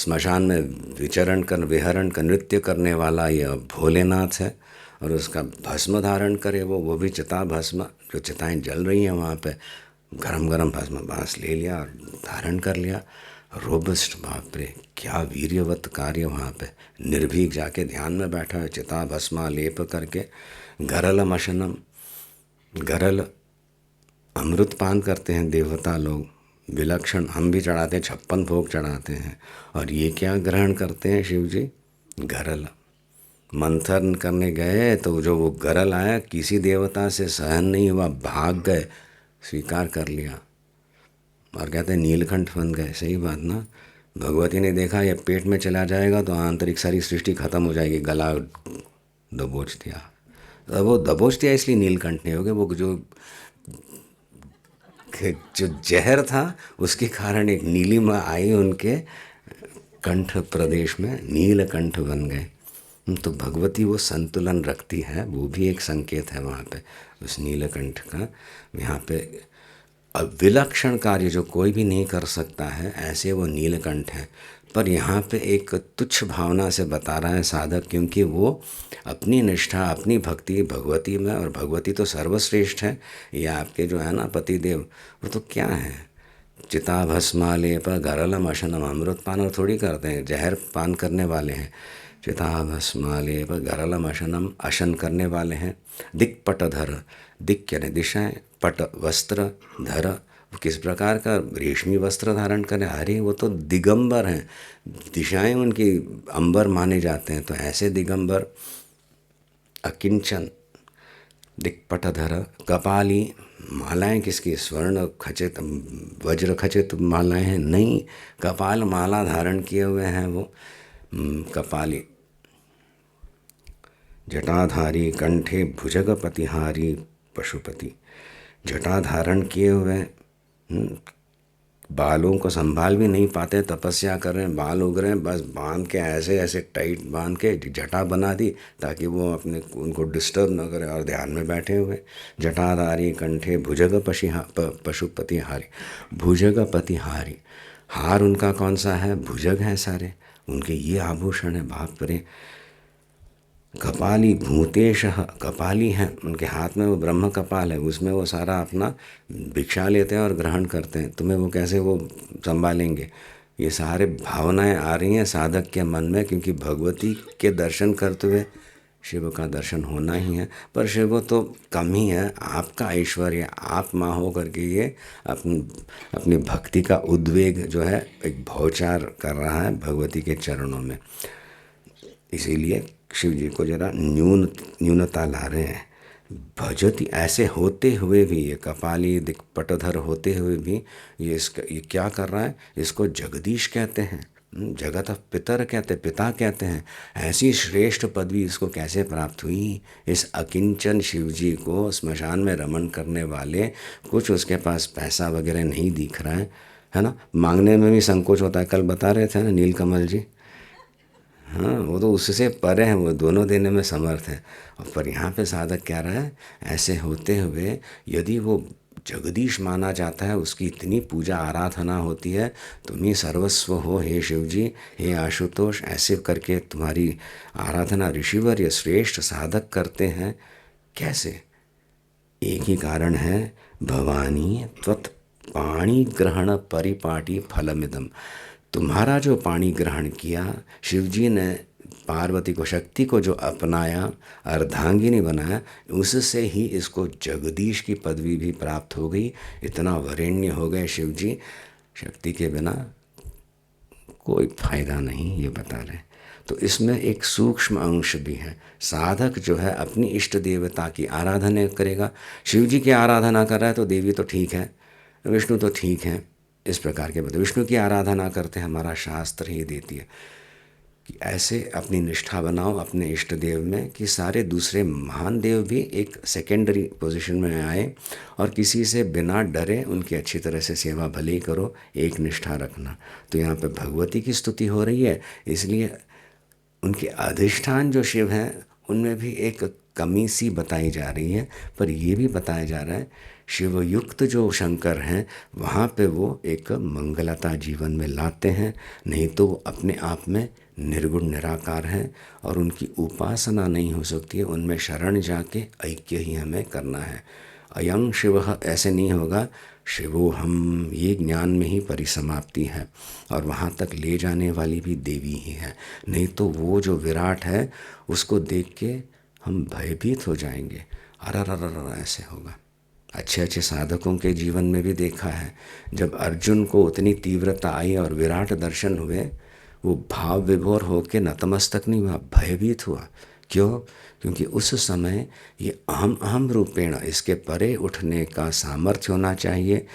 स्मशान में विहरण कर नृत्य करने वाला यह भोलेनाथ है, और उसका भस्म धारण करे वो भी चिता भस्म, जो चिताएं जल रही हैं वहाँ पे गरम गरम भस्म बांस ले लिया और धारण कर लिया। रोबस्ट, बाप रे क्या वीर्यवत कार्य वहाँ पे। निर्भीक जाके ध्यान में बैठा है, चिता भस्मा लेप करके। गरल मशनम, गरल अमृत पान करते हैं देवता लोग, विलक्षण। हम भी चढ़ाते हैं, 56 भोग चढ़ाते हैं, और ये क्या ग्रहण करते हैं शिव जी? गरल। मंथन करने गए तो जो वो गरल आया, किसी देवता से सहन नहीं हुआ, भाग गए, स्वीकार कर लिया, और कहते हैं नीलकंठ बन गए। सही बात ना। भगवती ने देखा ये पेट में चला जाएगा तो आंतरिक सारी सृष्टि खत्म हो जाएगी, गला दबोच दिया। तो वो दबोच दिया इसलिए नीलकंठ नहीं हो गए, वो जो जहर था उसके कारण एक नीलिमा आई उनके कंठ प्रदेश में, नीलकंठ बन गए। तो भगवती वो संतुलन रखती है, वो भी एक संकेत है वहाँ पे उस नीलकंठ का। यहाँ पे विलक्षण कार्य जो कोई भी नहीं कर सकता है, ऐसे वो नीलकंठ है। पर यहाँ पे एक तुच्छ भावना से बता रहा है साधक, क्योंकि वो अपनी निष्ठा, अपनी भक्ति भगवती में, और भगवती तो सर्वश्रेष्ठ है। ये आपके जो है ना पतिदेव, वो तो क्या है, चिता भस्मालेप गरलम अशनम, अमृत पान और थोड़ी करते हैं, जहर पान करने वाले हैं। चिता भस्मालेप गरलम अशनम, अशन करने वाले हैं। दिक्पटधर, दिक यानी दिशाएं, पट वस्त्र, धर वो किस प्रकार का रेशमी वस्त्र धारण करें, अरे वो तो दिगंबर हैं, दिशाएं उनकी अंबर माने जाते हैं, तो ऐसे दिगंबर। अकिंचन, दिक्पटधर, कपाली, मालाएं किसकी, स्वर्ण खचित वज्र खचित मालाएं हैं, नहीं, कपाल माला धारण किए हुए हैं वो कपाली। जटाधारी, कंठे भुजगपतिहारी पशुपति, जटा धारण किए हुए, बालों को संभाल भी नहीं पाते, तपस्या कर रहे हैं, बाल उग रहे हैं, बस बांध के ऐसे ऐसे टाइट बांध के जटा बना दी ताकि वो अपने उनको डिस्टर्ब न करे, और ध्यान में बैठे हुए। जटाधारी, कंठे भुजग पशुपतिहारी, भुजगपतिहारी, हार उनका कौन सा है, भुजग हैं सारे उनके, ये आभूषण है, बाप रे। कपाली, भूतेश, कपाली हैं उनके हाथ में, वो ब्रह्म कपाल है, उसमें वो सारा अपना भिक्षा लेते हैं और ग्रहण करते हैं। तुम्हें वो कैसे वो संभालेंगे? ये सारे भावनाएं आ रही हैं साधक के मन में, क्योंकि भगवती के दर्शन करते हुए शिव का दर्शन होना ही है। पर शिव तो कम ही है, आपका ऐश्वर्य, आप माँ हो करके ये अपनी भक्ति का उद्वेग जो है एक भौचार कर रहा है भगवती के चरणों में। इसीलिए शिव जी को जरा न्यूनता ला रहे हैं। भजती, ऐसे होते हुए भी, ये कपाली दिक्पटधर होते हुए भी ये क्या कर रहा है, इसको जगदीश कहते हैं, जगत पितर कहते, पिता कहते हैं। ऐसी श्रेष्ठ पदवी इसको कैसे प्राप्त हुई? इस अकिंचन शिव जी को स्मशान में रमण करने वाले, कुछ उसके पास पैसा वगैरह नहीं दिख रहा है ना, मांगने में भी संकोच होता है। कल बता रहे थे ना नीलकमल जी, हाँ वो तो उससे परे हैं, वो दोनों देने में समर्थ है। और पर यहाँ पे साधक कह रहा है, ऐसे होते हुए यदि वो जगदीश माना जाता है, उसकी इतनी पूजा आराधना होती है, तुम ही सर्वस्व हो हे शिव जी, हे आशुतोष, ऐसे करके तुम्हारी आराधना ऋषिवर या श्रेष्ठ साधक करते हैं। कैसे? एक ही कारण है, भवानी त्वत् पाणी ग्रहण परिपाटी फलमिदम। तुम्हारा जो पाणी ग्रहण किया, शिव जी ने पार्वती को, शक्ति को जो अपनाया, अर्धांगिनी बनाया, उससे ही इसको जगदीश की पदवी भी प्राप्त हो गई। इतना वरेण्य हो गए शिव जी, शक्ति के बिना कोई फायदा नहीं, ये बता रहे। तो इसमें एक सूक्ष्म अंश भी है। साधक जो है अपनी इष्ट देवता की आराधना करेगा। शिव जी की आराधना कर रहा है तो देवी तो ठीक है, विष्णु तो ठीक है, इस प्रकार के बता। विष्णु की आराधना करते हैं, हमारा शास्त्र ही देती है कि ऐसे अपनी निष्ठा बनाओ अपने इष्ट देव में, कि सारे दूसरे महान देव भी एक सेकेंडरी पोजीशन में आए, और किसी से बिना डरे उनकी अच्छी तरह से सेवा भले ही करो, एक निष्ठा रखना। तो यहाँ पे भगवती की स्तुति हो रही है, इसलिए उनके अधिष्ठान जो शिव हैं उनमें भी एक कमी सी बताई जा रही है, पर ये भी बताया जा रहा है शिवयुक्त जो शंकर हैं वहाँ पे वो एक मंगलता जीवन में लाते हैं। नहीं तो वो अपने आप में निर्गुण निराकार हैं और उनकी उपासना नहीं हो सकती है, उनमें शरण जाके ऐक्य ही हमें करना है। अयं शिव ऐसे नहीं होगा, शिवो हम, ये ज्ञान में ही परिसमाप्ति है और वहाँ तक ले जाने वाली भी देवी ही है। नहीं तो वो जो विराट है उसको देख के हम भयभीत हो जाएंगे, अरर ऐसे होगा। अच्छे अच्छे साधकों के जीवन में भी देखा है, जब अर्जुन को उतनी तीव्रता आई और विराट दर्शन हुए, वो भाव विभोर होके नतमस्तक नहीं हुआ, भयभीत हुआ। क्यों? क्योंकि उस समय ये अहम अहम रूपेण, इसके परे उठने का सामर्थ्य होना चाहिए।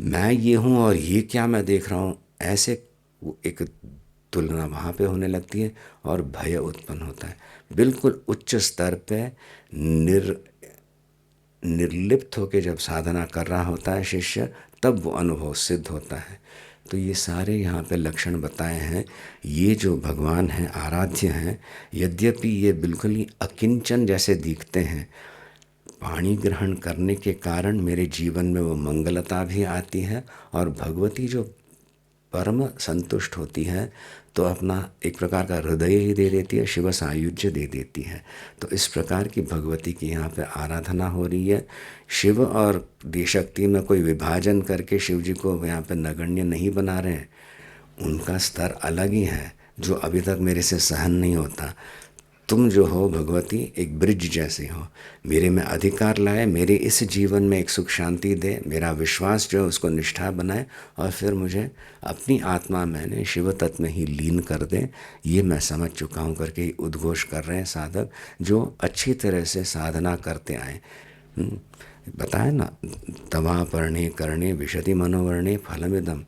मैं ये हूँ और ये क्या मैं देख रहा हूँ, ऐसे एक तुलना वहाँ पे होने लगती है और भय उत्पन्न होता है। बिल्कुल उच्च स्तर पे निर्लिप्त होकर जब साधना कर रहा होता है शिष्य, तब वो अनुभव सिद्ध होता है। तो ये सारे यहाँ पे लक्षण बताए हैं। ये जो भगवान हैं, आराध्य हैं, यद्यपि ये बिल्कुल ही अकिंचन जैसे दिखते हैं, पाणी ग्रहण करने के कारण मेरे जीवन में वो मंगलता भी आती है और भगवती जो परम संतुष्ट होती है तो अपना एक प्रकार का हृदय ही दे देती है, शिव सायुज्य दे देती है। तो इस प्रकार की भगवती की यहाँ पे आराधना हो रही है। शिव और देशक्ति में कोई विभाजन करके शिव जी को यहाँ पे नगण्य नहीं बना रहे हैं, उनका स्तर अलग ही है जो अभी तक मेरे से सहन नहीं होता। तुम जो हो भगवती एक ब्रिज जैसी हो, मेरे में अधिकार लाए, मेरे इस जीवन में एक सुख शांति दे, मेरा विश्वास जो है उसको निष्ठा बनाए और फिर मुझे अपनी आत्मा मैंने शिव तत्व में ही लीन कर दे। ये मैं समझ चुका हूँ करके ही उद्घोष कर रहे हैं साधक जो अच्छी तरह से साधना करते आए। बताए ना, तवा पर्णे करणे विशति मनोवर्णे फलमिदम।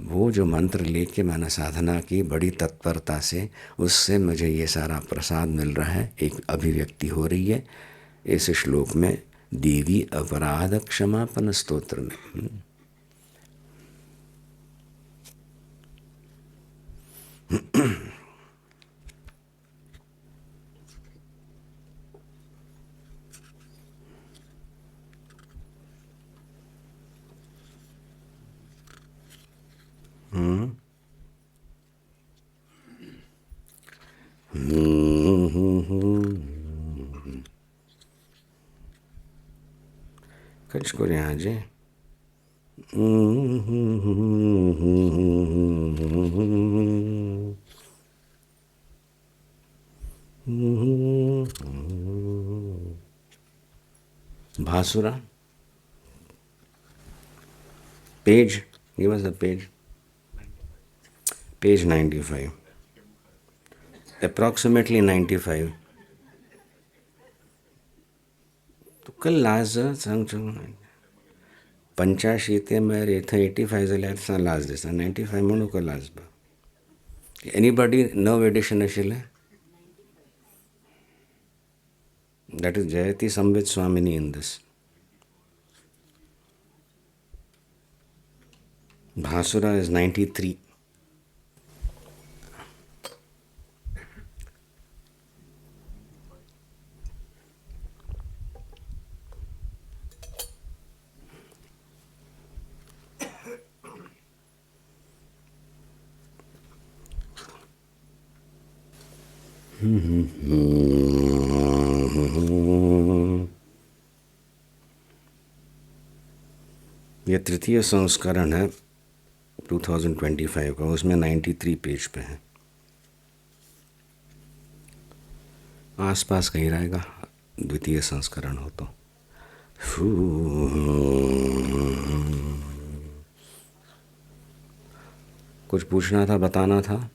वो जो मंत्र लेके मैंने साधना की बड़ी तत्परता से, उससे मुझे ये सारा प्रसाद मिल रहा है, एक अभिव्यक्ति हो रही है इस श्लोक में, देवी अपराध क्षमापन स्तोत्र में। कुछ को यहाँ जी भासुरा page, give us the page 95, approximately 95. तो कल लास्ट सांग पंचाशीते में रेथ 85 जाल्यार लास्ट दिसा 95 म्हणू का लास्ट बा एनीबडी नव एडिशन आशिल्लें that is Jayati Samvit Swamini in this. Bhasura is 93. ये तृतीय संस्करण है 2025 का, उसमें 93 पेज पे है, आसपास कहीं रहेगा द्वितीय संस्करण हो तो। कुछ पूछना था, बताना था?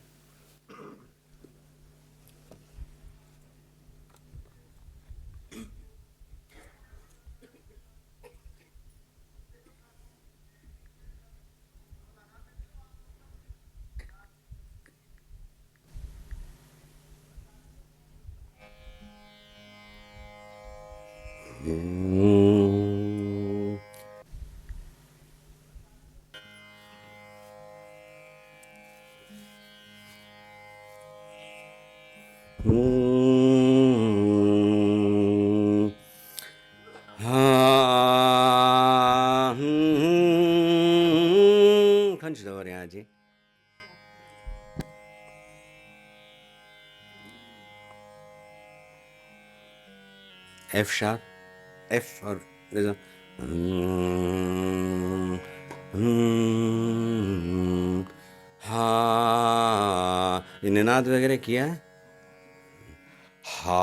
Ha Kanchidoriaji. F sharp, F और there's a हा, ये निनाद वगैरह किया है? हा,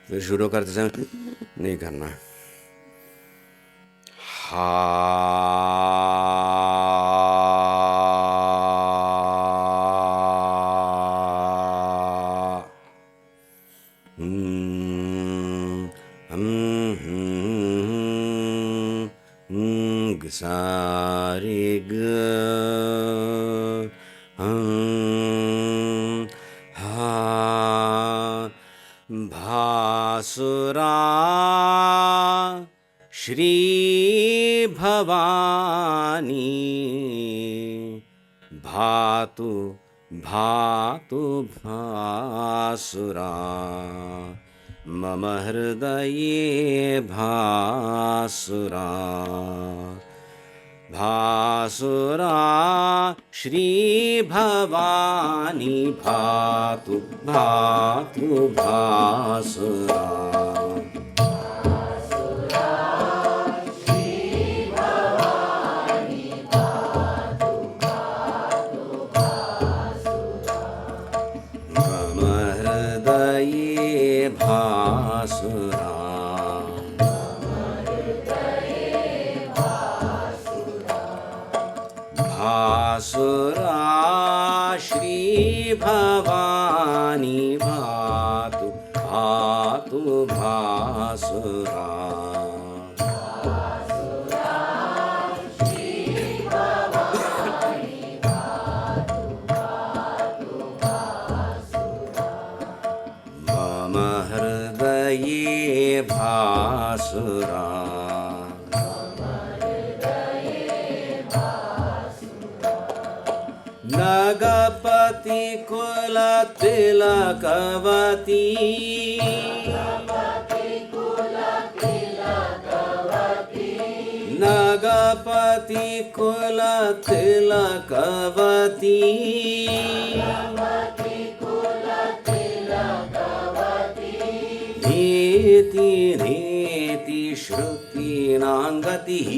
फिर शुरू करते समय नहीं करना है। हा, सारे ग हा, भासुरा श्री भवानी भातु भातु भासुरा मम हृदये भासुरा भासुरा श्री भवानी भातु भातु भासुरा भासुरा भासुरा श्री भवानी भातु भातु भासुरा मम हृदये भासुरा नगपति कुल तिलकवती नगपति कुल तिलकवती नेति नेति श्रुतीनांगतिः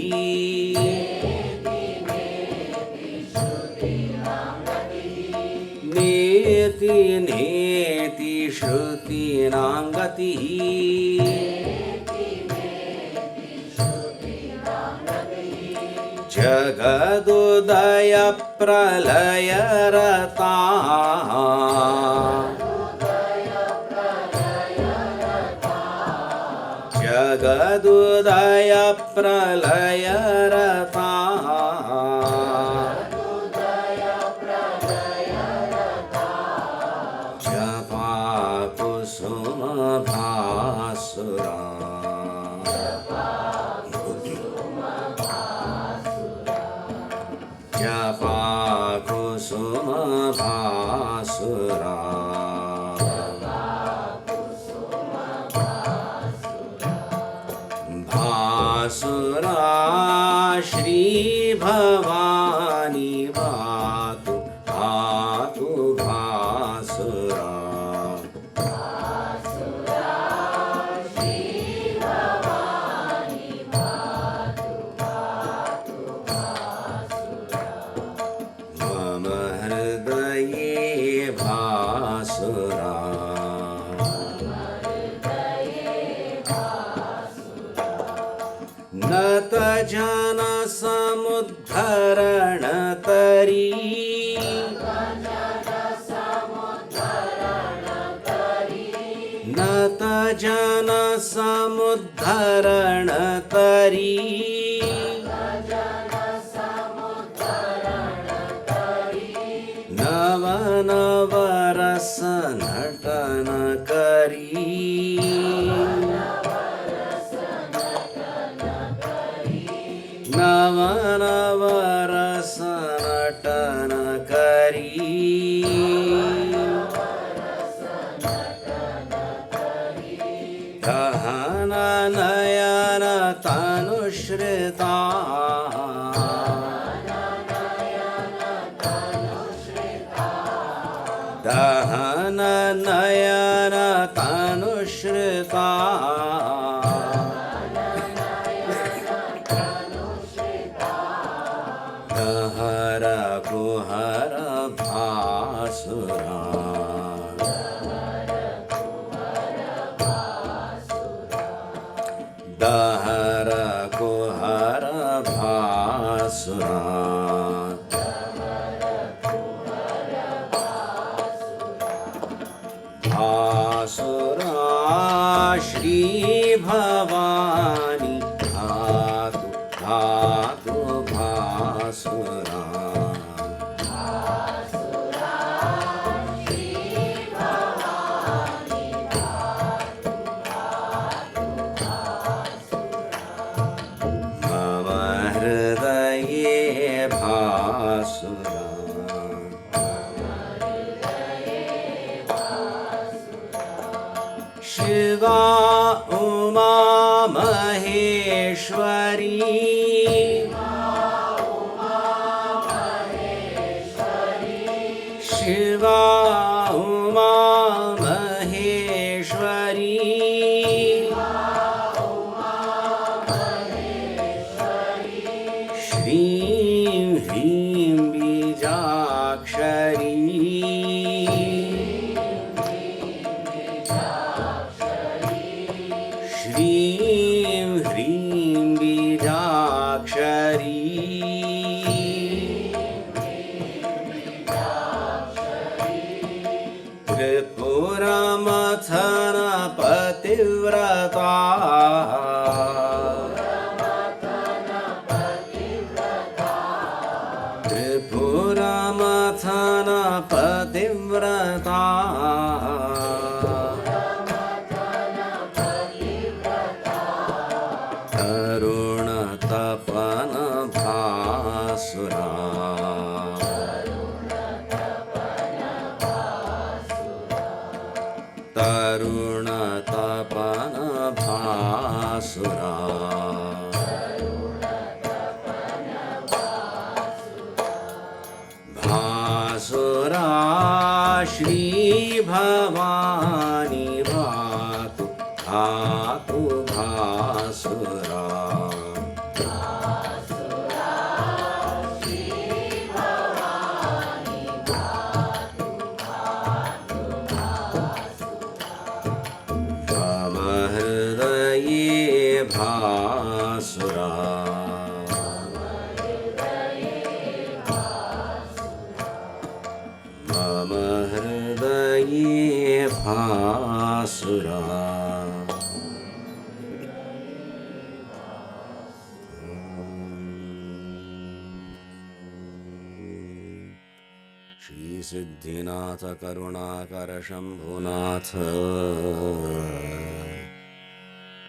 नेति नेति श्रुतीनांगतिः जगदुदय प्रलय रता जगदुदय प्रलय रता जपा कुसुम भासुरा जपा कुसुम भासुरा भासुरा श्री भवानी भातु भातु भासुरा मम हृदये भासुरा नत जन समुद्धरण तरी नत जन समुद्धरण तरी नव नव रस नटन करी नव नव रस नटन गहन नयन तनुश्रिता गहन नयन तनुश्रिता दहर कुहर भासुरा दहर कुहर भासुरा भासुरा श्री भवानी धातु धातु भासुरा मम हृदये भासुरा शिवा उमा महेश्वरी शिवा उमा महेश्वरी श्रीं ह्रीं बीजाक्षरी श्रीं ह्रीं बीजाक्षरी त्रिपुरमथन पतिव्रता त्रिपुरमथन पतिव्रता तरुण तपन भासुरा तरुण तपन भासुरा भासुरा श्री भवानी भातु धातु भासुरा मम हृदये भासुरा मम हृदये भासुरा श्री सिद्धिनाथ करुणाकर शंभुनाथ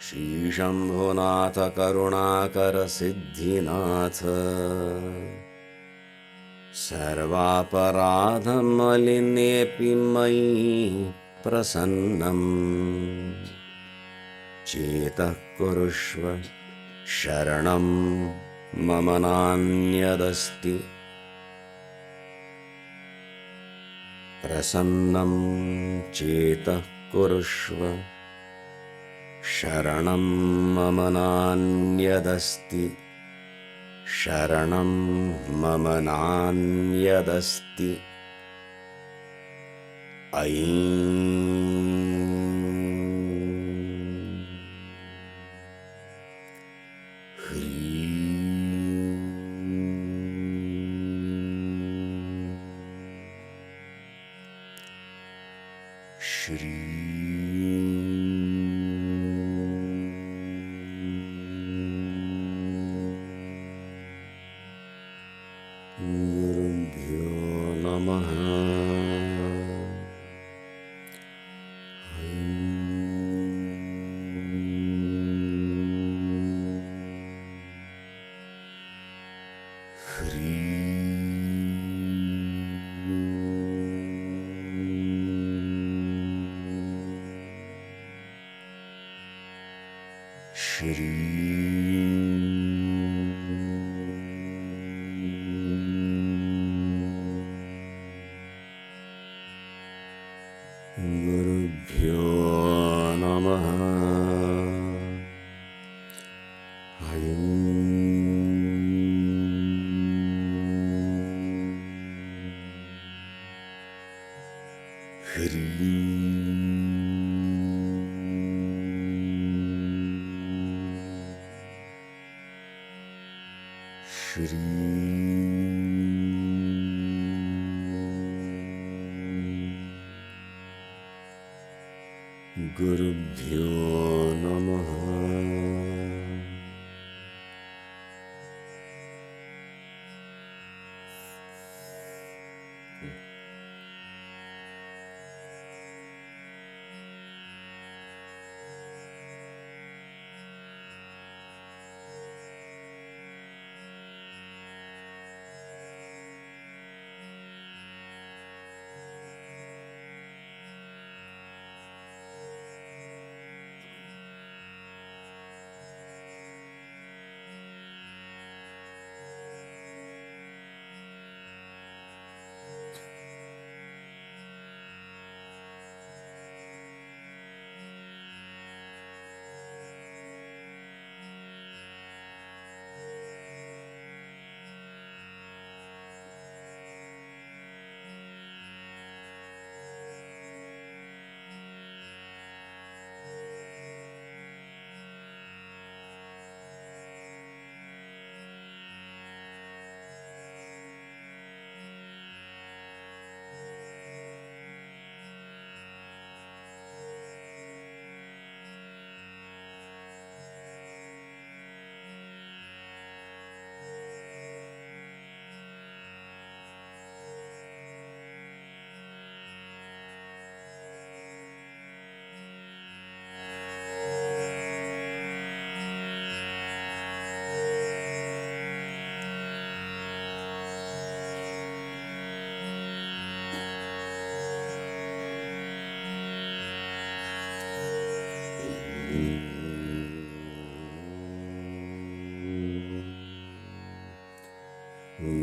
श्री शंभुनाथ करुणाकर सिद्धिनाथ सर्वापराधमलिनेऽपि मयि प्रसन्नं चेतः कुरुष्व शरणं मम नान्यदस्ति प्रसन्नं चेतः कुरुष्व शरणं मम नान्यदस्ति शरणं मम नान्यदस्ति श्री गुरुभ्यो नमः। ह्रीं श्री गुरुभ्यो नमः। श्री गुरुभ्यो नमः।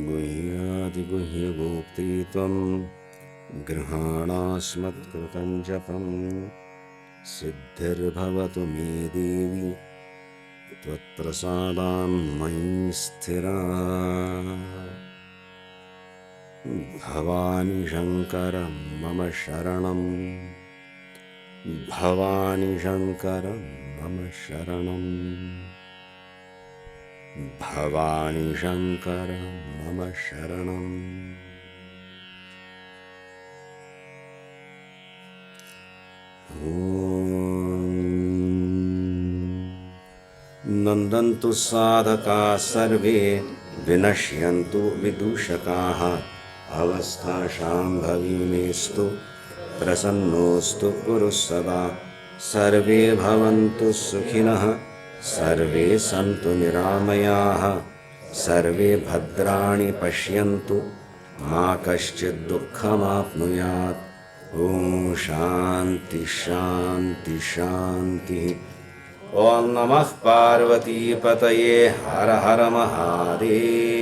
गुह्यादिगुह्यगोप्त्री त्वं गृहाणास्मत्कृतं जपं सिद्धिर्भवतु मे देवी त्वत्प्रसादान्मयि स्थिरा। भवानी शङ्करं मम शरणं, भवानी शङ्करं मम शरणं, भवानी शङ्करं मम शरणम्। नन्दन्तु साधकाः सर्वे, विनश्यन्तु विदूषकाः। अवस्थाशाम्भवी मेस्तु, प्रसन्नोऽस्तु कुरु सदा। सर्वे भवन्तु सुखिनः, सर्वे सन्तु निरामयाः, सर्वे भद्राणि पश्यन्तु, मा कश्चित् दुःखमाप्नुयात्। ॐ शान्ति शान्ति शान्तिः। ॐ नमः पार्वतीपतये, हर हर महादेव।